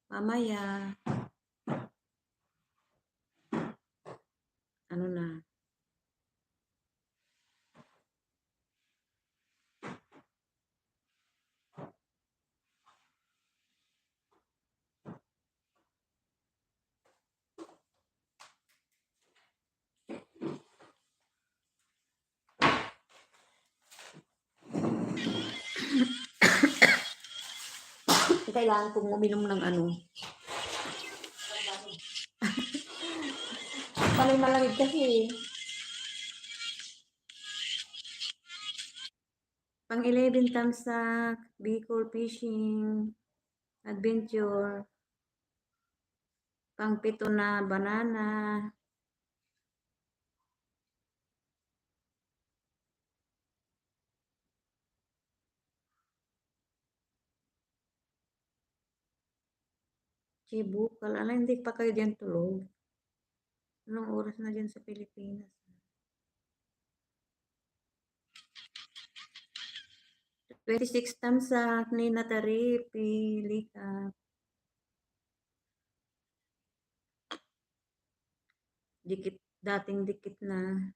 Mamaya. Ano na? Kailangan kong uminom ng ano. Panay malamig kasi. Pang 11 tamsak, Bicol Fishing, Adventure. Pang 7 na banana. Bukal. Ala, hindi pa kayo diyan tulog. Anong oras na diyan sa Pilipinas? Twenty-six tamsak, Nina Taripi, likap. Dikit, dating dikit na.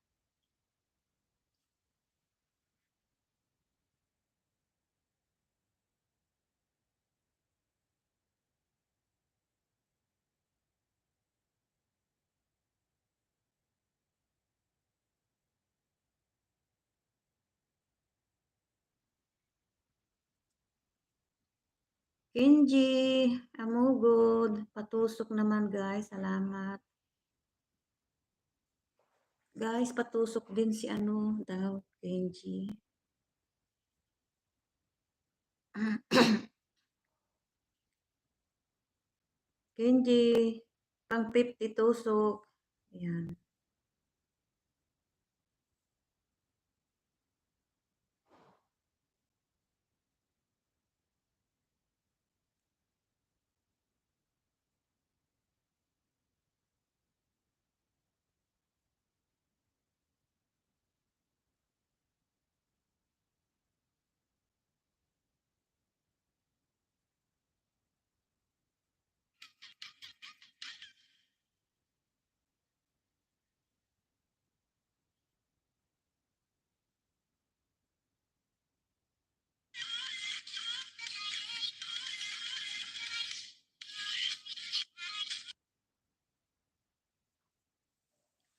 Kenji, Amugod, patusok naman guys, salamat. Guys, patusok din si ano daw, Kenji. Kenji, pang 50 tusok. Ayan.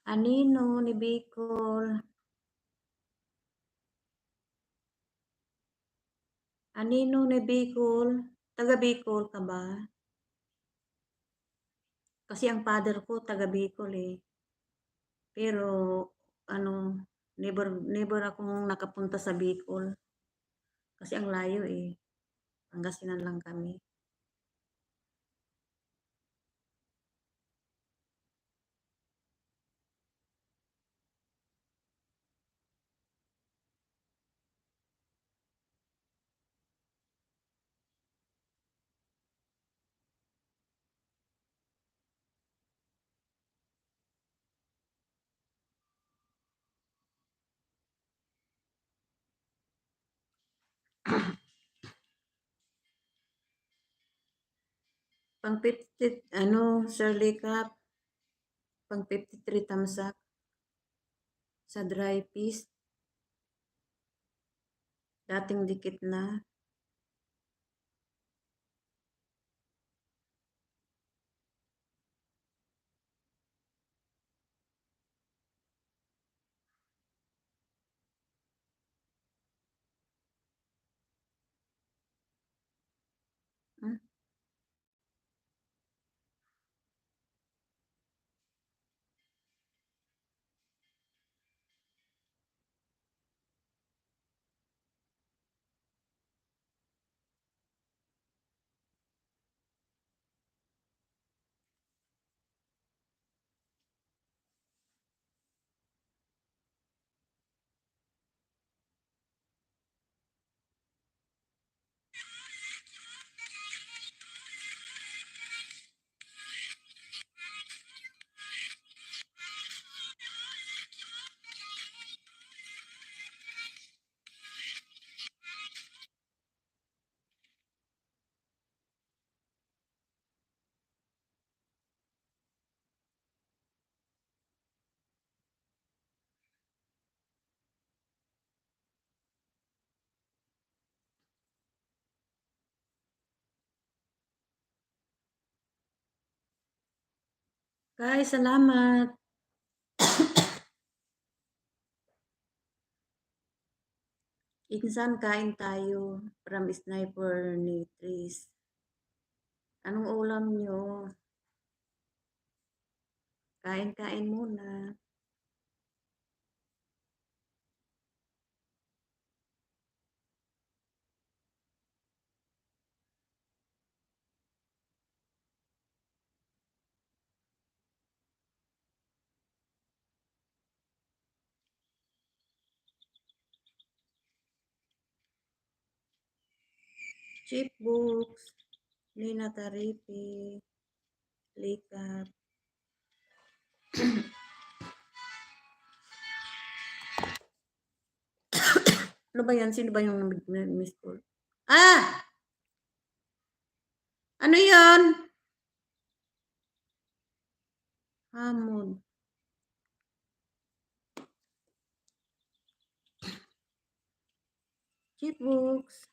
Anino ni Bicol. Anino ni Bicol. Taga Bicol ka ba? Kasi ang father ko taga Bicol eh. Pero ano, never never akong nakapunta sa Bicol. Kasi ang layo eh. Pangasinan lang kami. Pang 50, ano, Shirley Cup, pang 53 tamsak sa dry fish. Dating dikit na. Hmm? Guys, salamat. Insan, kain tayo from Sniper ni Tris. Anong ulam nyo? Kain-kain muna. Cheap books, Nina Taripi, Likat. Ano ba yan? Sino ba yung miss call? Ah! Ano yan? Hamon. Cheap books.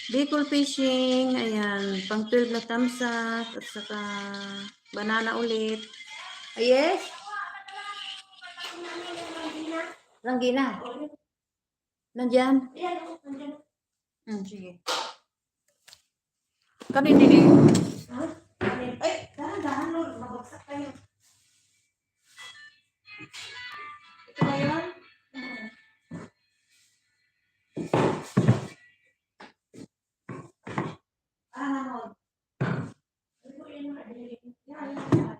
Bicol Fishing, ayan, pang 12 na tamsak, at saka banana ulit. Ay, yes? Langgina. Nandyan? Sige. Kanina din. Ha? Ay, dahan-dahan Lord, mabagsak kayo. Ito ba yun? Lord. Ito yun, yan.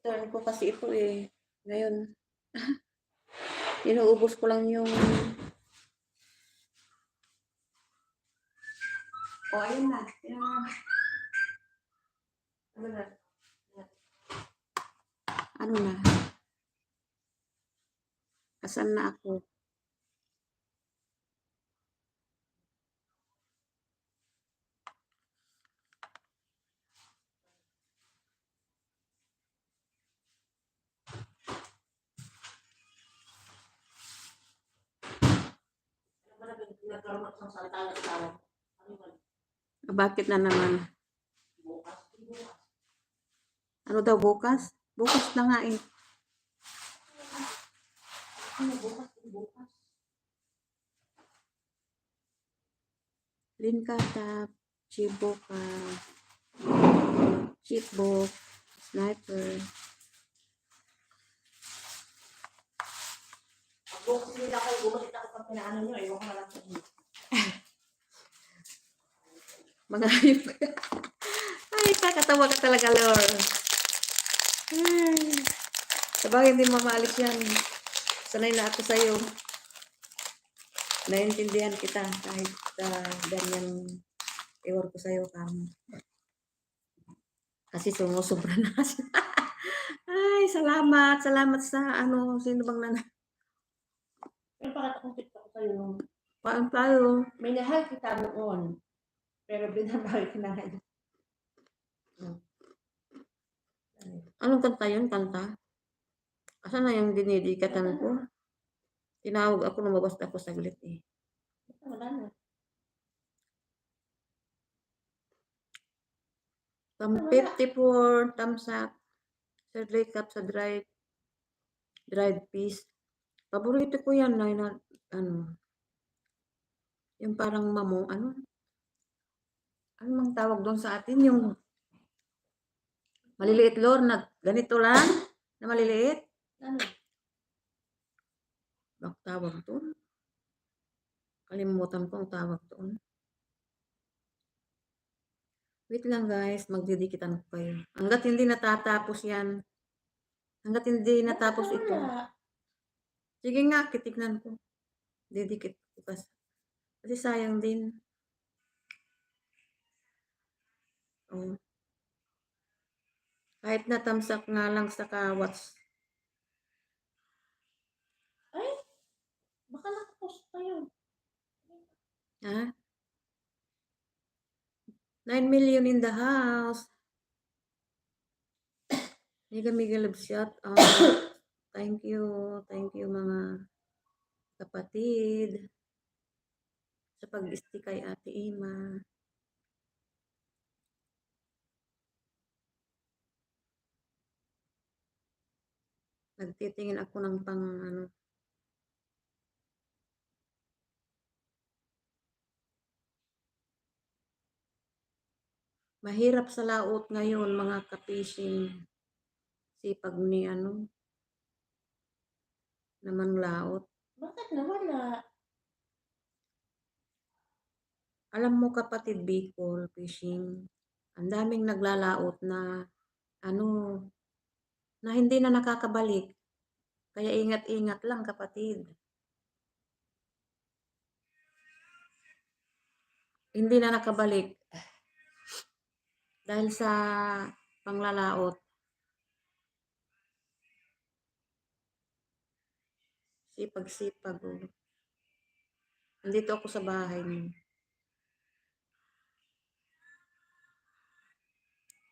Turn ko kasi ito eh. Ngayon, inuubos ko lang yung... O, ayun na. Ayun na. Ano na? Ano na? Asan na ako? Nagkaroon ako ng salita ng tao. Ano ba? Bakit na naman? Bukas. Ano daw bukas? Bukas na nga eh. Ano bukas? Bukas. Linkatap, Chiboka, Chipbook, Sniper. Pag bukas hindi ako, gumalit ako pag pinaano nyo. Ewan ko na lang sa inyo. Mga hayop. Ay, kakatawa ka talaga, Lord. Ay. Sabagay, hindi mo maalis yan. Sanay na ako sa'yo. Naiintindihan kita kahit ganyan ewan ko sa'yo kamo. Kasi sumusobra na kasi. Ay, salamat. Salamat sa ano, sino bang Pero pakita kong TikTok ko sa'yo nung paano tayo? may nahal kita noon. Pero binabalik na ngayon. Anong kanta yun? Kanta? Asan na yung dinidikatan ko? Tinawag ako, lumabas ako saglit eh. Wala na. From 54, thumbs up. Third leg up sa dried fish. Paborito ko yan na ano, yung parang mamo, ano mang tawag doon sa atin, yung maliliit lor na ganito lang, na maliliit. Ano? Bakit tawag doon? Kalimutan ko ang tawag doon. Wait lang guys, magdidikitan ko kayo. Hanggat hindi natatapos yan. Hanggat hindi natapos ito. Sige nga, titignan ko. Didikit ko kasi sayang din. Oh. Kahit natamsak nga lang sa kawats. Ay! Baka nakapost pa yun. Ha? 9 million in the house. Mega mega love shot. Thank you. Thank you mga kapatid. Sa pag-isti kay Ate Ima. Nagtitingin ako ng pang ano. Mahirap sa laot ngayon mga ka-fishing. Sipag ni ano. Naman laot. Bakit nawala? Alam mo kapatid Bicol fishing. Ang daming naglalaot na ano na hindi na nakakabalik. Kaya ingat-ingat lang kapatid. Hindi na nakabalik. Dahil sa panglalaot. Sipag-sipag. Oh. Nandito ako sa bahay niyo.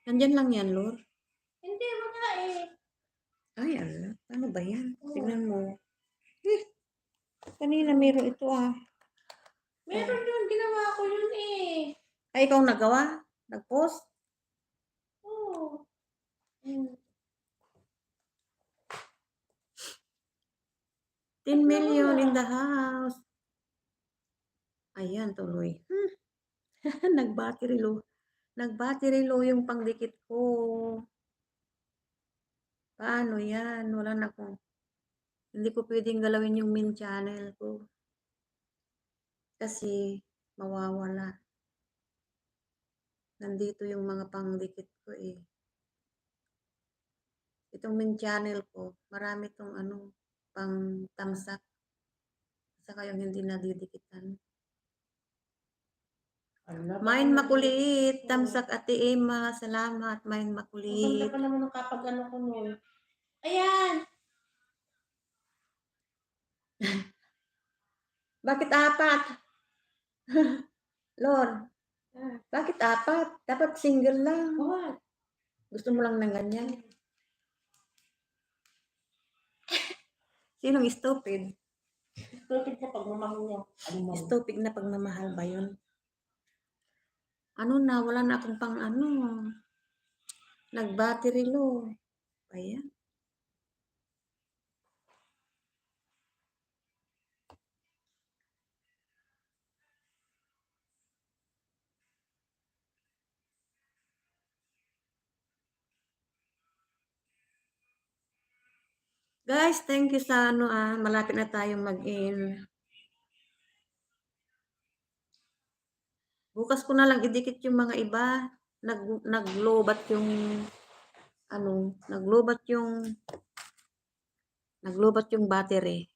Nandyan lang yan, Lord. Hindi, wala eh. Ay, ala. Ano ba yan? Tingnan mo. Kanina meron ito ah. Meron yun, ginawa ko yun eh. Ay, ikaw nagawa? Nag-post? Oo. 10 million in the house. Ayan, tuloy. Nag-battery low. Nag-battery low yung pangdikit ko. Paano yan? Wala na akong... Hindi ko pwedeng galawin yung main channel ko. Kasi mawawala. Nandito yung mga pangdikit ko eh. Itong main channel ko, marami tong ano, pang tamsak. Saka yung hindi nadidikitan. Ala, baka Main naman- makulit, Oo. tamsak Ate Emma, salamat, main Ang ganda makulit. pa naman ng kapag ano ko nun. Ayan! Bakit apat? Lord, Ah, bakit apat? Dapat single lang. what? Gusto mo lang ng ganyan? Sinong stupid? Stupid ka pag mamahal niya. Alimaw. Stupid na pagmamahal ba yun? Ano na, wala na akong pang ano. Nag-battery low. Ayan. Guys, thank you sa ano malapit na tayong mag-in. Bukas ko na lang idikit yung mga iba. Naglobat yung ano, naglobat yung battery.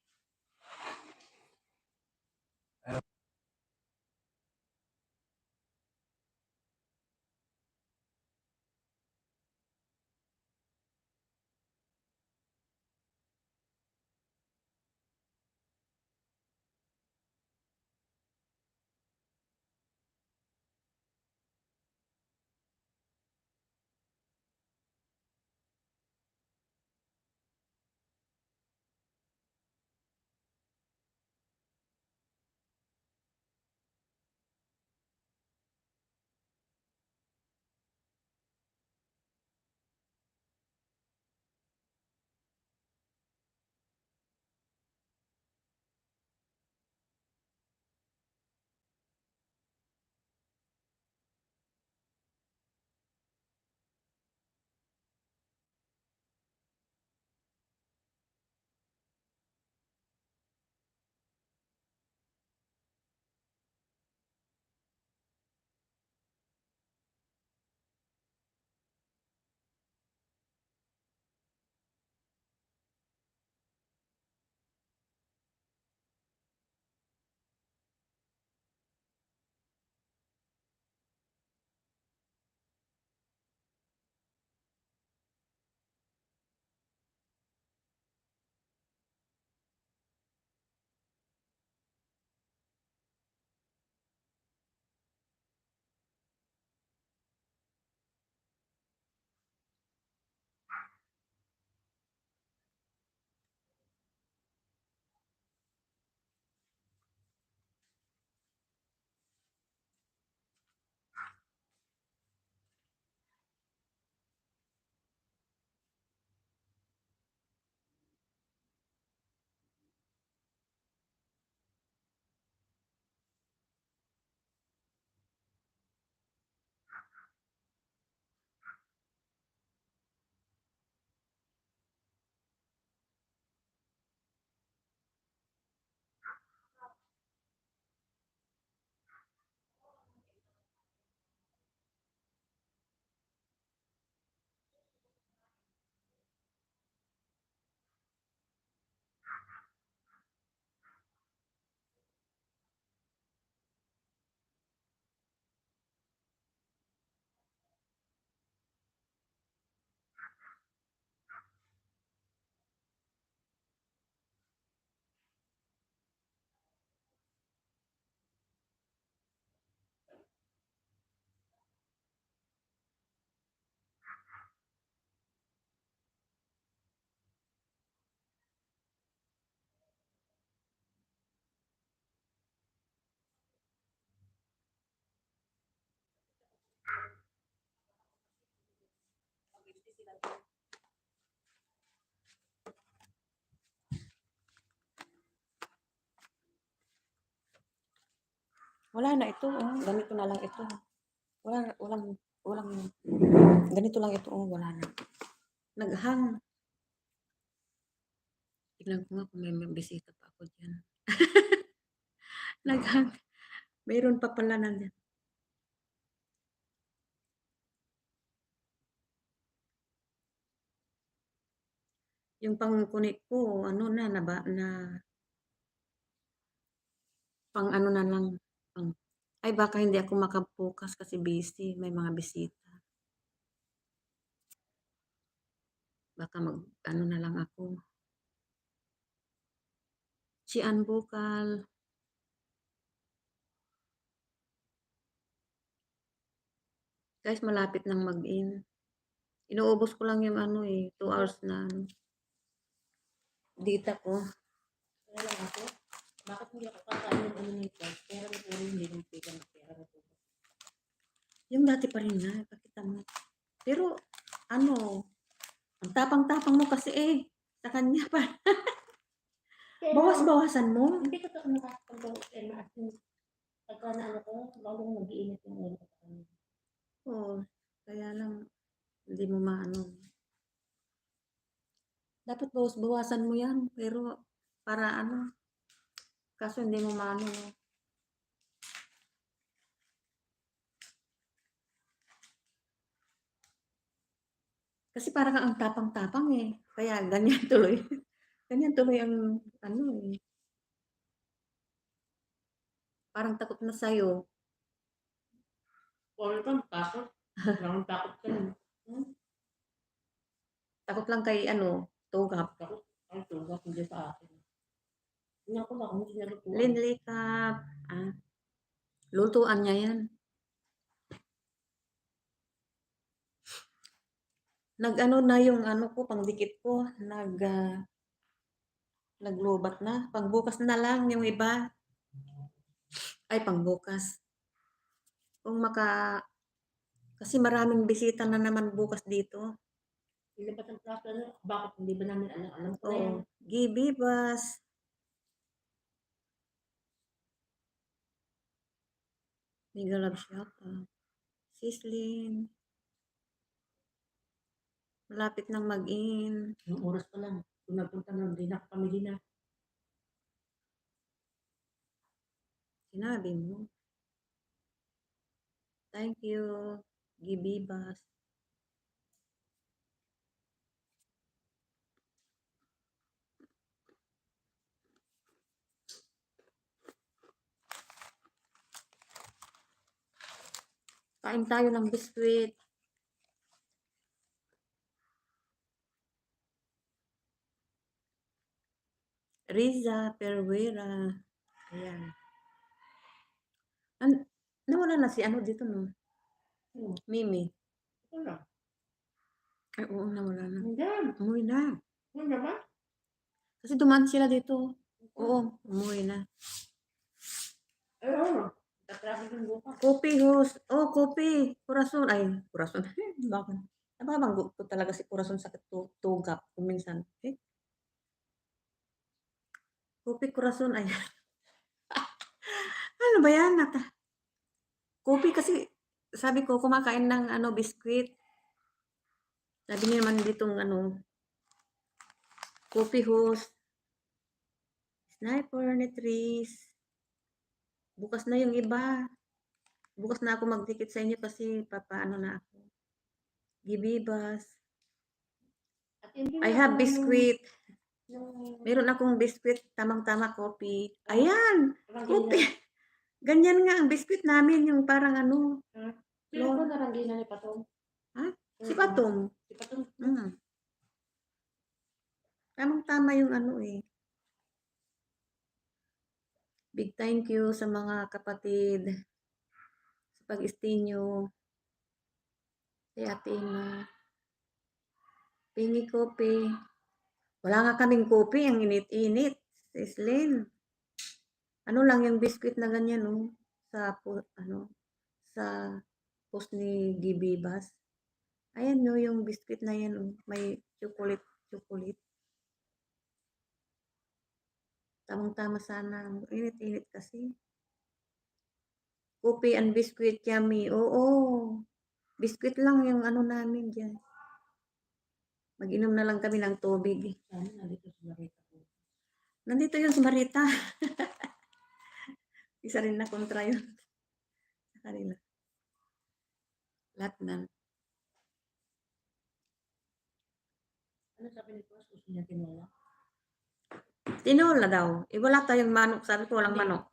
Wala na ito, oh. Ganito na lang ito. Walang, ganito lang ito, oh. Wala na. Naghang. Tignan ko nga kung may bisita pa ako dyan. Naghang. Mayroon pa pala nandyan. Yung pang-connect ko ano na pang ano na lang, ay baka hindi ako makabukas kasi busy, may mga bisita. Baka mag-ano na lang ako. Si Ann Bukal. Guys, malapit ng mag-in. Inuubos ko lang yung ano 2 hours na data ko. Kaya lang ako, bakit hindi ako kakain ng ano nito? Pera na puro hindi ng pera na pera na puro. Yung dati pa rin na, pakita mo. Pero, ano, ang tapang-tapang mo kasi sa kanya pa. Kaya Bawas-bawasan mo. hindi ko ito nakakapagawa maasin. Pagka na ano ko, bagong mag-iinit yung ulo ko. Oo, kaya lang, hindi mo maano. Dapat bawas-bawasan mo yan, pero para ano, kaso hindi mo maano. Kasi parang ang tapang-tapang kaya ganyan tuloy. Ganyan tuloy ang ano Parang takot na sa'yo. Puro ito, takot. Walang takot ka na. Takot lang kay tugap. Takot. Ang tugas hindi sa akin. Hindi ako lang, hindi nalutuan. Linlikap. Lutuan niya yan. Nag-ano na yung ko, pangdikit ko. Naglubat na. Pangbukas na lang yung iba. Ay, pangbukas. Kasi maraming bisita na naman bukas dito. Hindi ba ang plato na? Bakit hindi ba namin alam ko na yan? Oo. Gibibas. Mega Love Shop. Sislin. Malapit nang mag-in. Yung oras pa lang. Kung nagpunta na, hindi na kami din na. Sinabi mo. Thank you. Gibibas. Kain tayo ng biskwit. Riza Perwera. Ayan. Nawala na si dito, no? Mimi. Ito lang. Ay, oo, nawala na. Hindi. Umuwi na. Hindi ba? Kasi dumaan sila dito. Oo, umuwi na. Ay, oo. Tatrakin yung bukas. Kopi, host. Oh, kopi. Kurason. Ay, kurason. Bakit? Nababanggo ko talaga si kurason sa tugap. Kung minsan. Kopi, kurason. Ay. Ano ba yan? Kopi kasi, sabi ko, kumakain ng biskwit. Sabi niya naman ditong kopi host. Sniper ni Tris. Bukas na yung iba. Bukas na ako magdikit sa inyo kasi papaano na ako. Gibibas. I have biscuit. Meron akong biscuit, tamang-tama coffee. Ayan! Coffee. Ganyan nga ang biscuit namin, yung parang Sino ko naranggina ni Patong? Ha? Si Patong. Si Patong. Tamang-tama yung Big thank you sa mga kapatid sa pag-stay nyo. Si Ate Ima. Pingi kopi. Wala nga kaming kopi, ang init-init. Sislin. Ano lang yung biscuit na ganyan, sa post ni Gibibas. Ayan, yung biscuit na yan, may chocolate. Tamang-tama sana. Init-init kasi. Kopi and biscuit, yummy. Oo. Biscuit lang yung namin dyan. Mag-inom na lang kami ng tubig. Nandito yun si Marita. Isa rin na kontra yun. Sa kanila. Lahat na. Ano sabi ni Boss? Gusto niya tinola? Tinola daw. Eh, wala tayong manok. Sabi ko, walang Hindi. manok.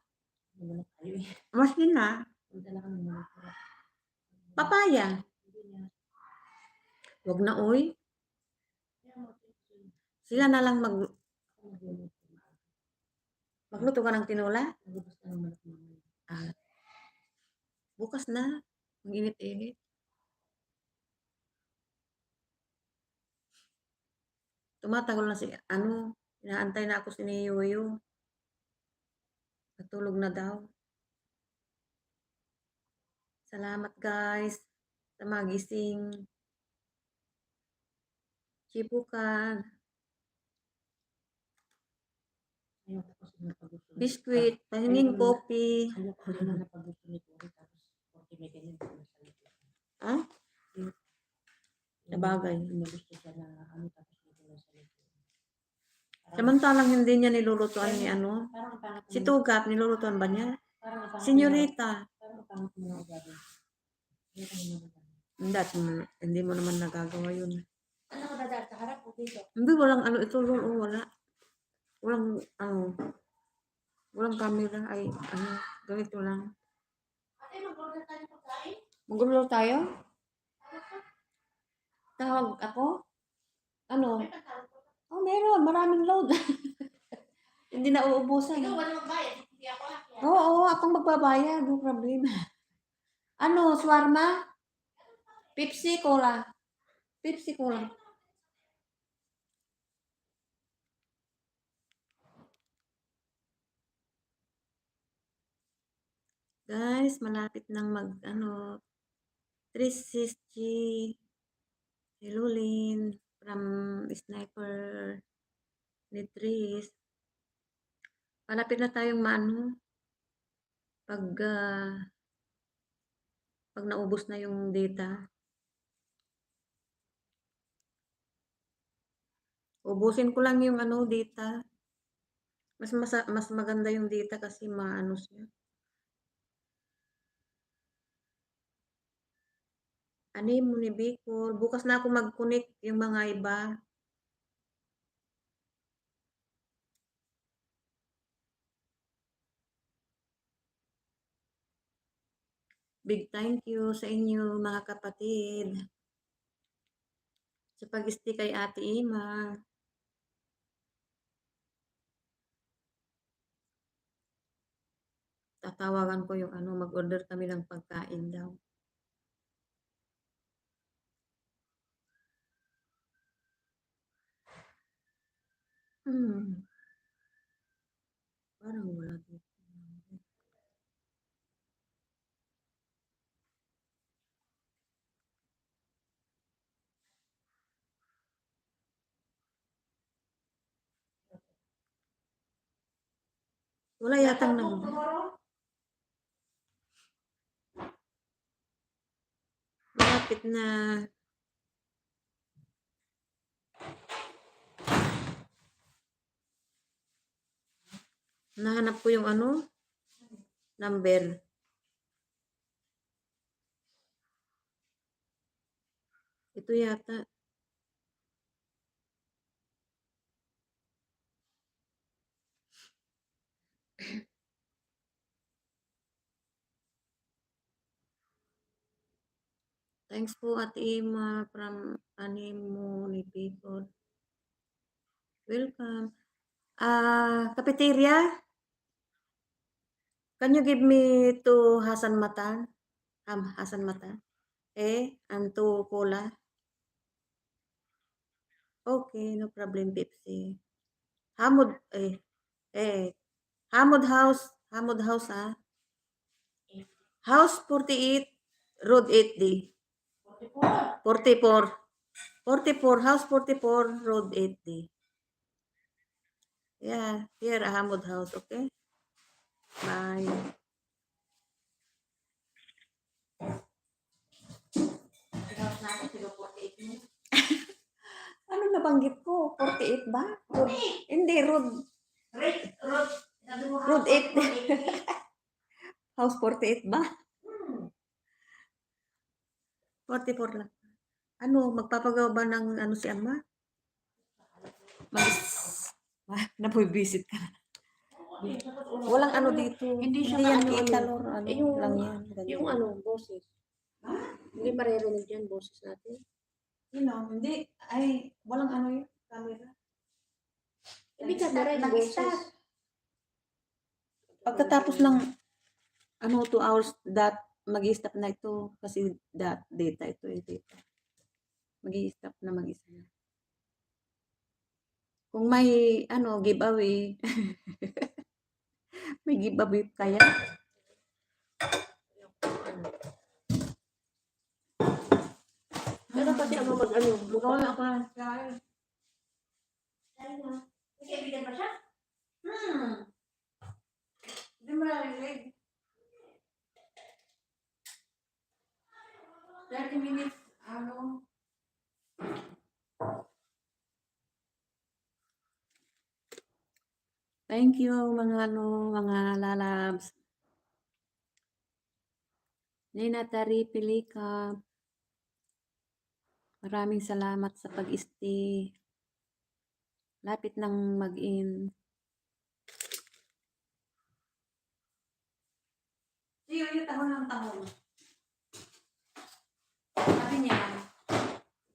Hindi na tayo eh. Masin na. Punta na kami mga Papaya. Hindi niya. Wag na, oy. Kaya mo, Sila na lang ako magluluto. magluto ka ng tinola. Nagubos na ng manok naman. Ah, bukas na. Ang init-init. Tumatagol na si, inaantay na ako si Yoyo. Natulog na daw. Salamat guys sa magising. Chibukan, Ayoko kasi napagusto. biskuit, pahinging kopi. Ayoko rin na napagusto ni Cory. Tapos, porque may ganyan ko na sa likod. Ah? Sabagay. Nagusto siya na tapos dito na sa likod. Samantalang hindi niya nilulutuan ni Parang ang pangit Si Tugat, nilulutuan ba niya? Parang ang pangit Senyorita. Parang ang pangit mo na ugali. Ayoko na naman. Hindi mo naman nagagawa yun. Ano ka dadaan sa harap o dito? Hindi, walang ito, wala. Walang camera, ganito lang. Ate, mag-order tayo ng pagkain? Magulo tayo? Tawag ako? Ano? May pagkain ko. Oh, meron, maraming load. Hindi na uubusan. Ikaw, wala magbayad. Hindi ako lang. Oo, akong magbabayad, no problem. Swarma? Pepsi, Cola. Pepsi, Cola. Guys, malapit nang 360 Hilulin from Sniper ni Tris. Malapit na tayong pag naubos na yung data. Ubusin ko lang yung data. Mas maganda yung data kasi siya. Mo ni Bicol. Bukas na ako mag-connect yung mga iba. Big thank you sa inyo mga kapatid. Sa pag-stay kay Ate Ima. Tatawagan ko yung mag-order kami ng pagkain daw. Parang wala dito. Wala yatang number. Malapit na. Nahanap ko yung number. Ito yata. Thanks po Ate Ima from Animo ni Bicol. Welcome. Cafeteria? Can you give me 2 Hasan Matan? Hasan Matan? And 2 Cola? Okay, no problem, Pepsi. Hamod House, House 48, Road 8D. 44. House 44, Road 8D. Yeah, here, Hamod House, okay? Bye. Ano nabanggit ko? 48 ba? Hindi, Road 8. House 48 ba? 44 lang. Magpapagawa ba ng si Ama? Nabubisit ka. Okay, dapat ulo. Walang ano dito. Hindi siya yan maano, italor. Ano yung, lang yan. ganyan. yung boses. Hindi maririnig yan, boses natin. Yun lang. Hindi. Ay, walang ano yun. Camera. Hindi ka maririnig yung boses. Pagkatapos ng 2 hours mag-i-stop na ito kasi data ito data. Mag-i-stop na mag-isa na. Kung may giveaway may giveaway kaya? Pero pati ako Ikaw buka. na ako lang. Nag-ibigay ba siya? Hindi mo narinig. 30 minutes, Thank you, mga lalabs. Nina Tari Pilika. Maraming salamat sa pag-stay. Lapit nang mag-in. Siyo yung tahon ng tahon. Sabi niya,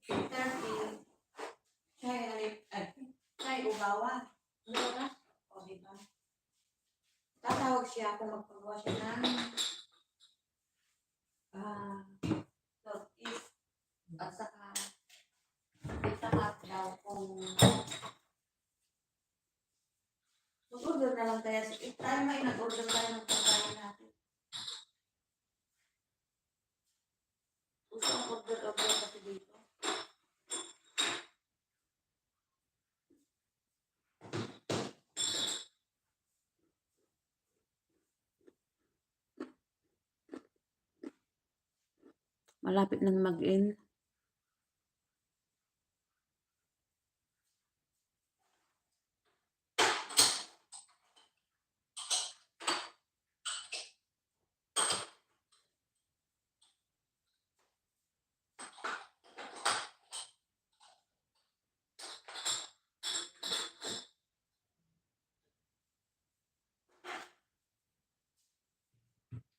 30. Siya ugawa. O, diba? Tatawag siya kung magpagawa siya ng Southeast at saka itahat daw kung mag-order na lang tayo. If tayo may nag-order tayo ng pagkain natin. Gusto ang order kasi dito. Malapit nang mag-in.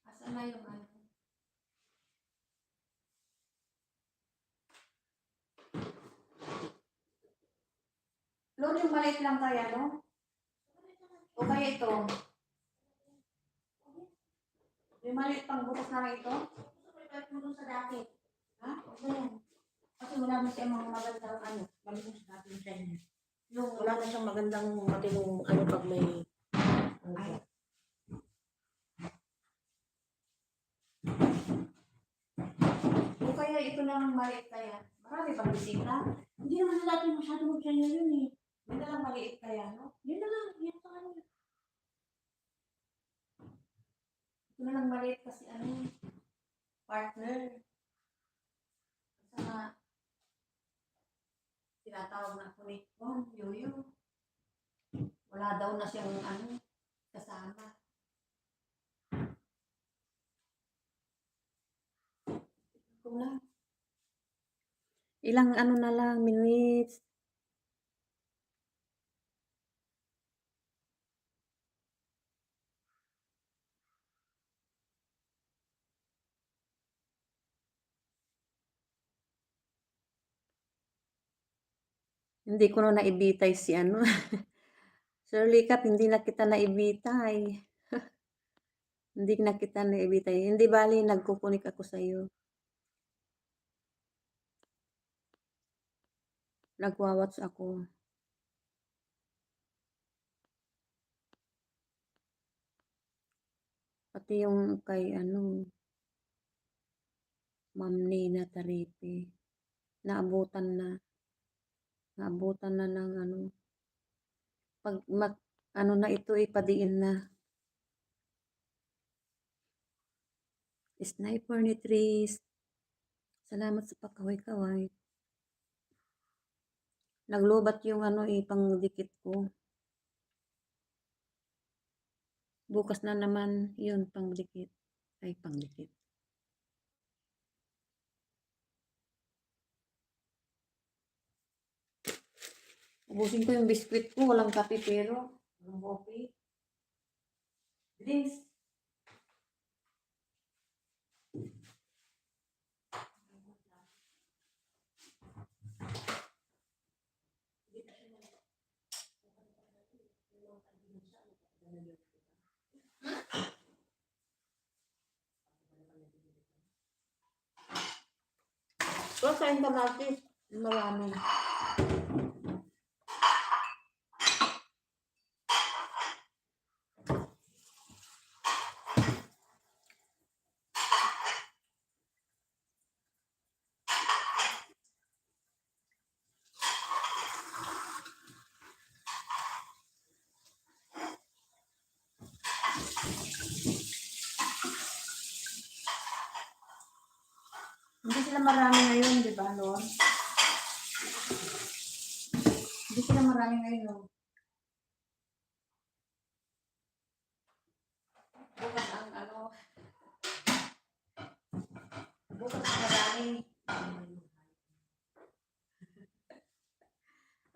Asan na yung ano? Lord, yung maliit lang kaya, no? O kaya ito? Yung maliit pang butas na lang ito? Gusto sa dati. Ha? Okay yan. Kasi wala na siyang mga magandang malinis sa dati yung trend niya. Wala na siyang magandang matinong pag may Ay. O kaya ito lang ang maliit kaya? Marami pang bisita. Hindi naman na dati masyado mag-trend yun eh. May na lang maliit kaya, no? Yun na lang. Yan pa Ito na lang maliit kasi partner. Saka, tinatawag na ako ni Yoyo. Wala daw na siyang kasama. Ito lang. Ilang na lang, minutes. Hindi ko na naibitay si Sir Likap, hindi na kita naibitay. Hindi na kita naibitay. Hindi bali, nagkukunik ako sa iyo. Nagwawats ako. Pati yung kay Ma'am Nina Taripe. Naabutan na. Naabutan na ng pag na ito ipadiin na. Sniper ni Tris. Salamat sa pakaway-kaway. Naglobat yung pangdikit ko. Bukas na naman yun pangdikit. Ay, pangdikit. Ubusin ko yung biskwit ko. Walang kape pero. Walang coffee. Drinks. Kung saan kamatis, marami. Hindi sila marami ngayon, di ba, Lord? Hindi sila marami ngayon, no? Bukas ang ano, bukas marami.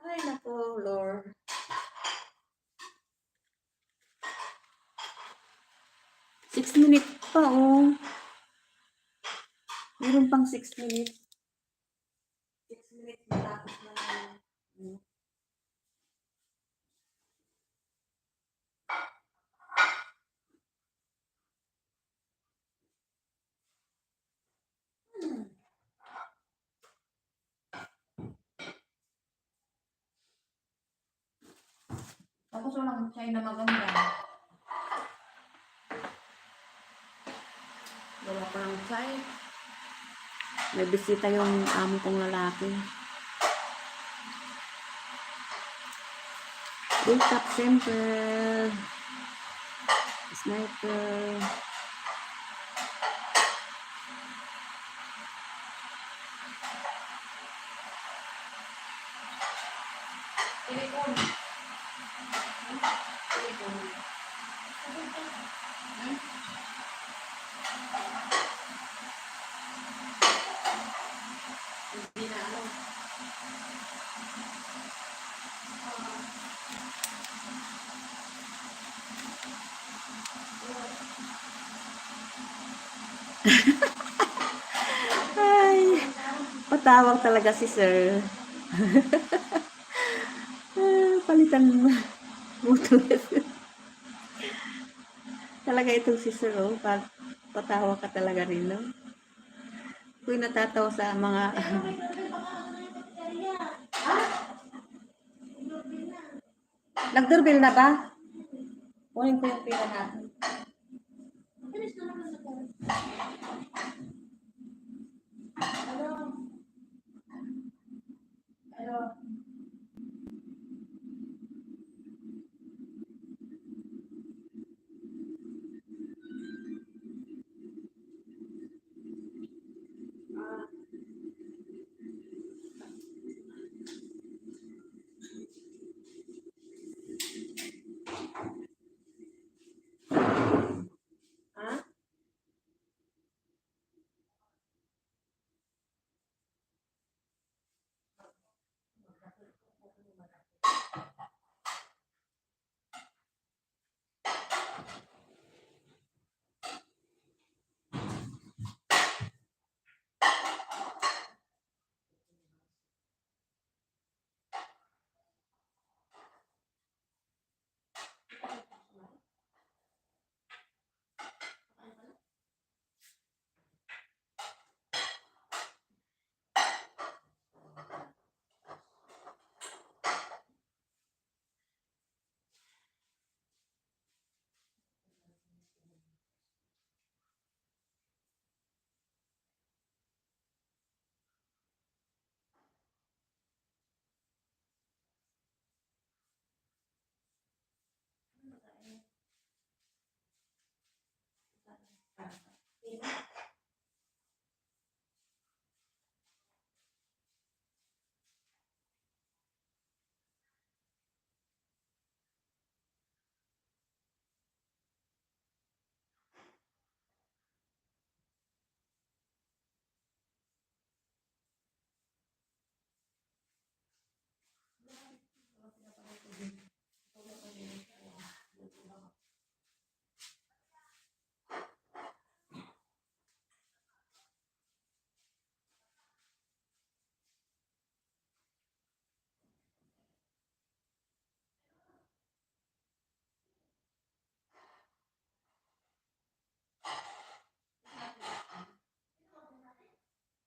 Ay, naku, Lord. Six minutes pa, oh. Meron pang 6 minutes. 6 minutes matapos na lang. Tapos walang chai na maganda. Wala pa ng chai. May bisita yung amo kong lalaki. Wake up, simple. Sniper. Telepon. Telepon. Hindi na ano. Ay, patawag talaga si sir. Palitan mo. Talaga itong si sir, oh. Patawa ka talaga rin, no? Ako'y natatawa sa mga... Nag-doorbell na ba? Kunin ko yung pera natin. Ha?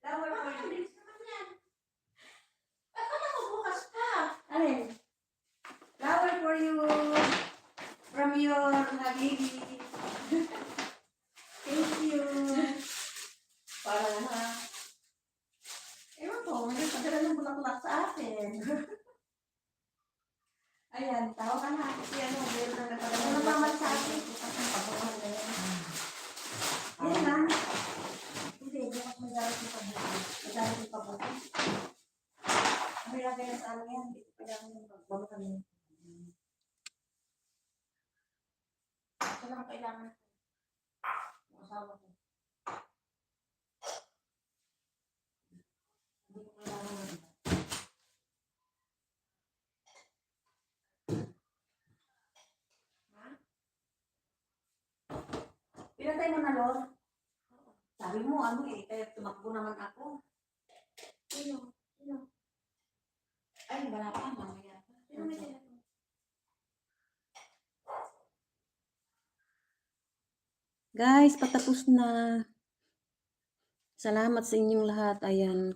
Flower for Bakit you. bilis naman yan? Akala ko bukas pa. Alin? Flower for you. From your Habibi. Thank you. Para na. Ewan ko, may nagpadala ng bulaklak sa akin. Ayan, tawa ka na. Kasi ano, meron na nagpadala ng bulaklak sa akin. Bukas ang pagkakas na yan. Yan lang. Hindi, bukas may darat yung pabuti. May darat yung pabuti. May lagay na sa ano yan. Hindi ko kailangan yung pagbabakan yun. Ito lang kailangan. Yung asawa ko. Hindi ko kailangan ng iba. Ha? Pinatay mo na, Lord? Sabi mo, ano eh, kaya tumakbo naman ako. Sino? Sino? Ay, wala pa, mamaya pa. Sino may telepono? Guys, patapos na. Salamat sa inyong lahat. Ayan.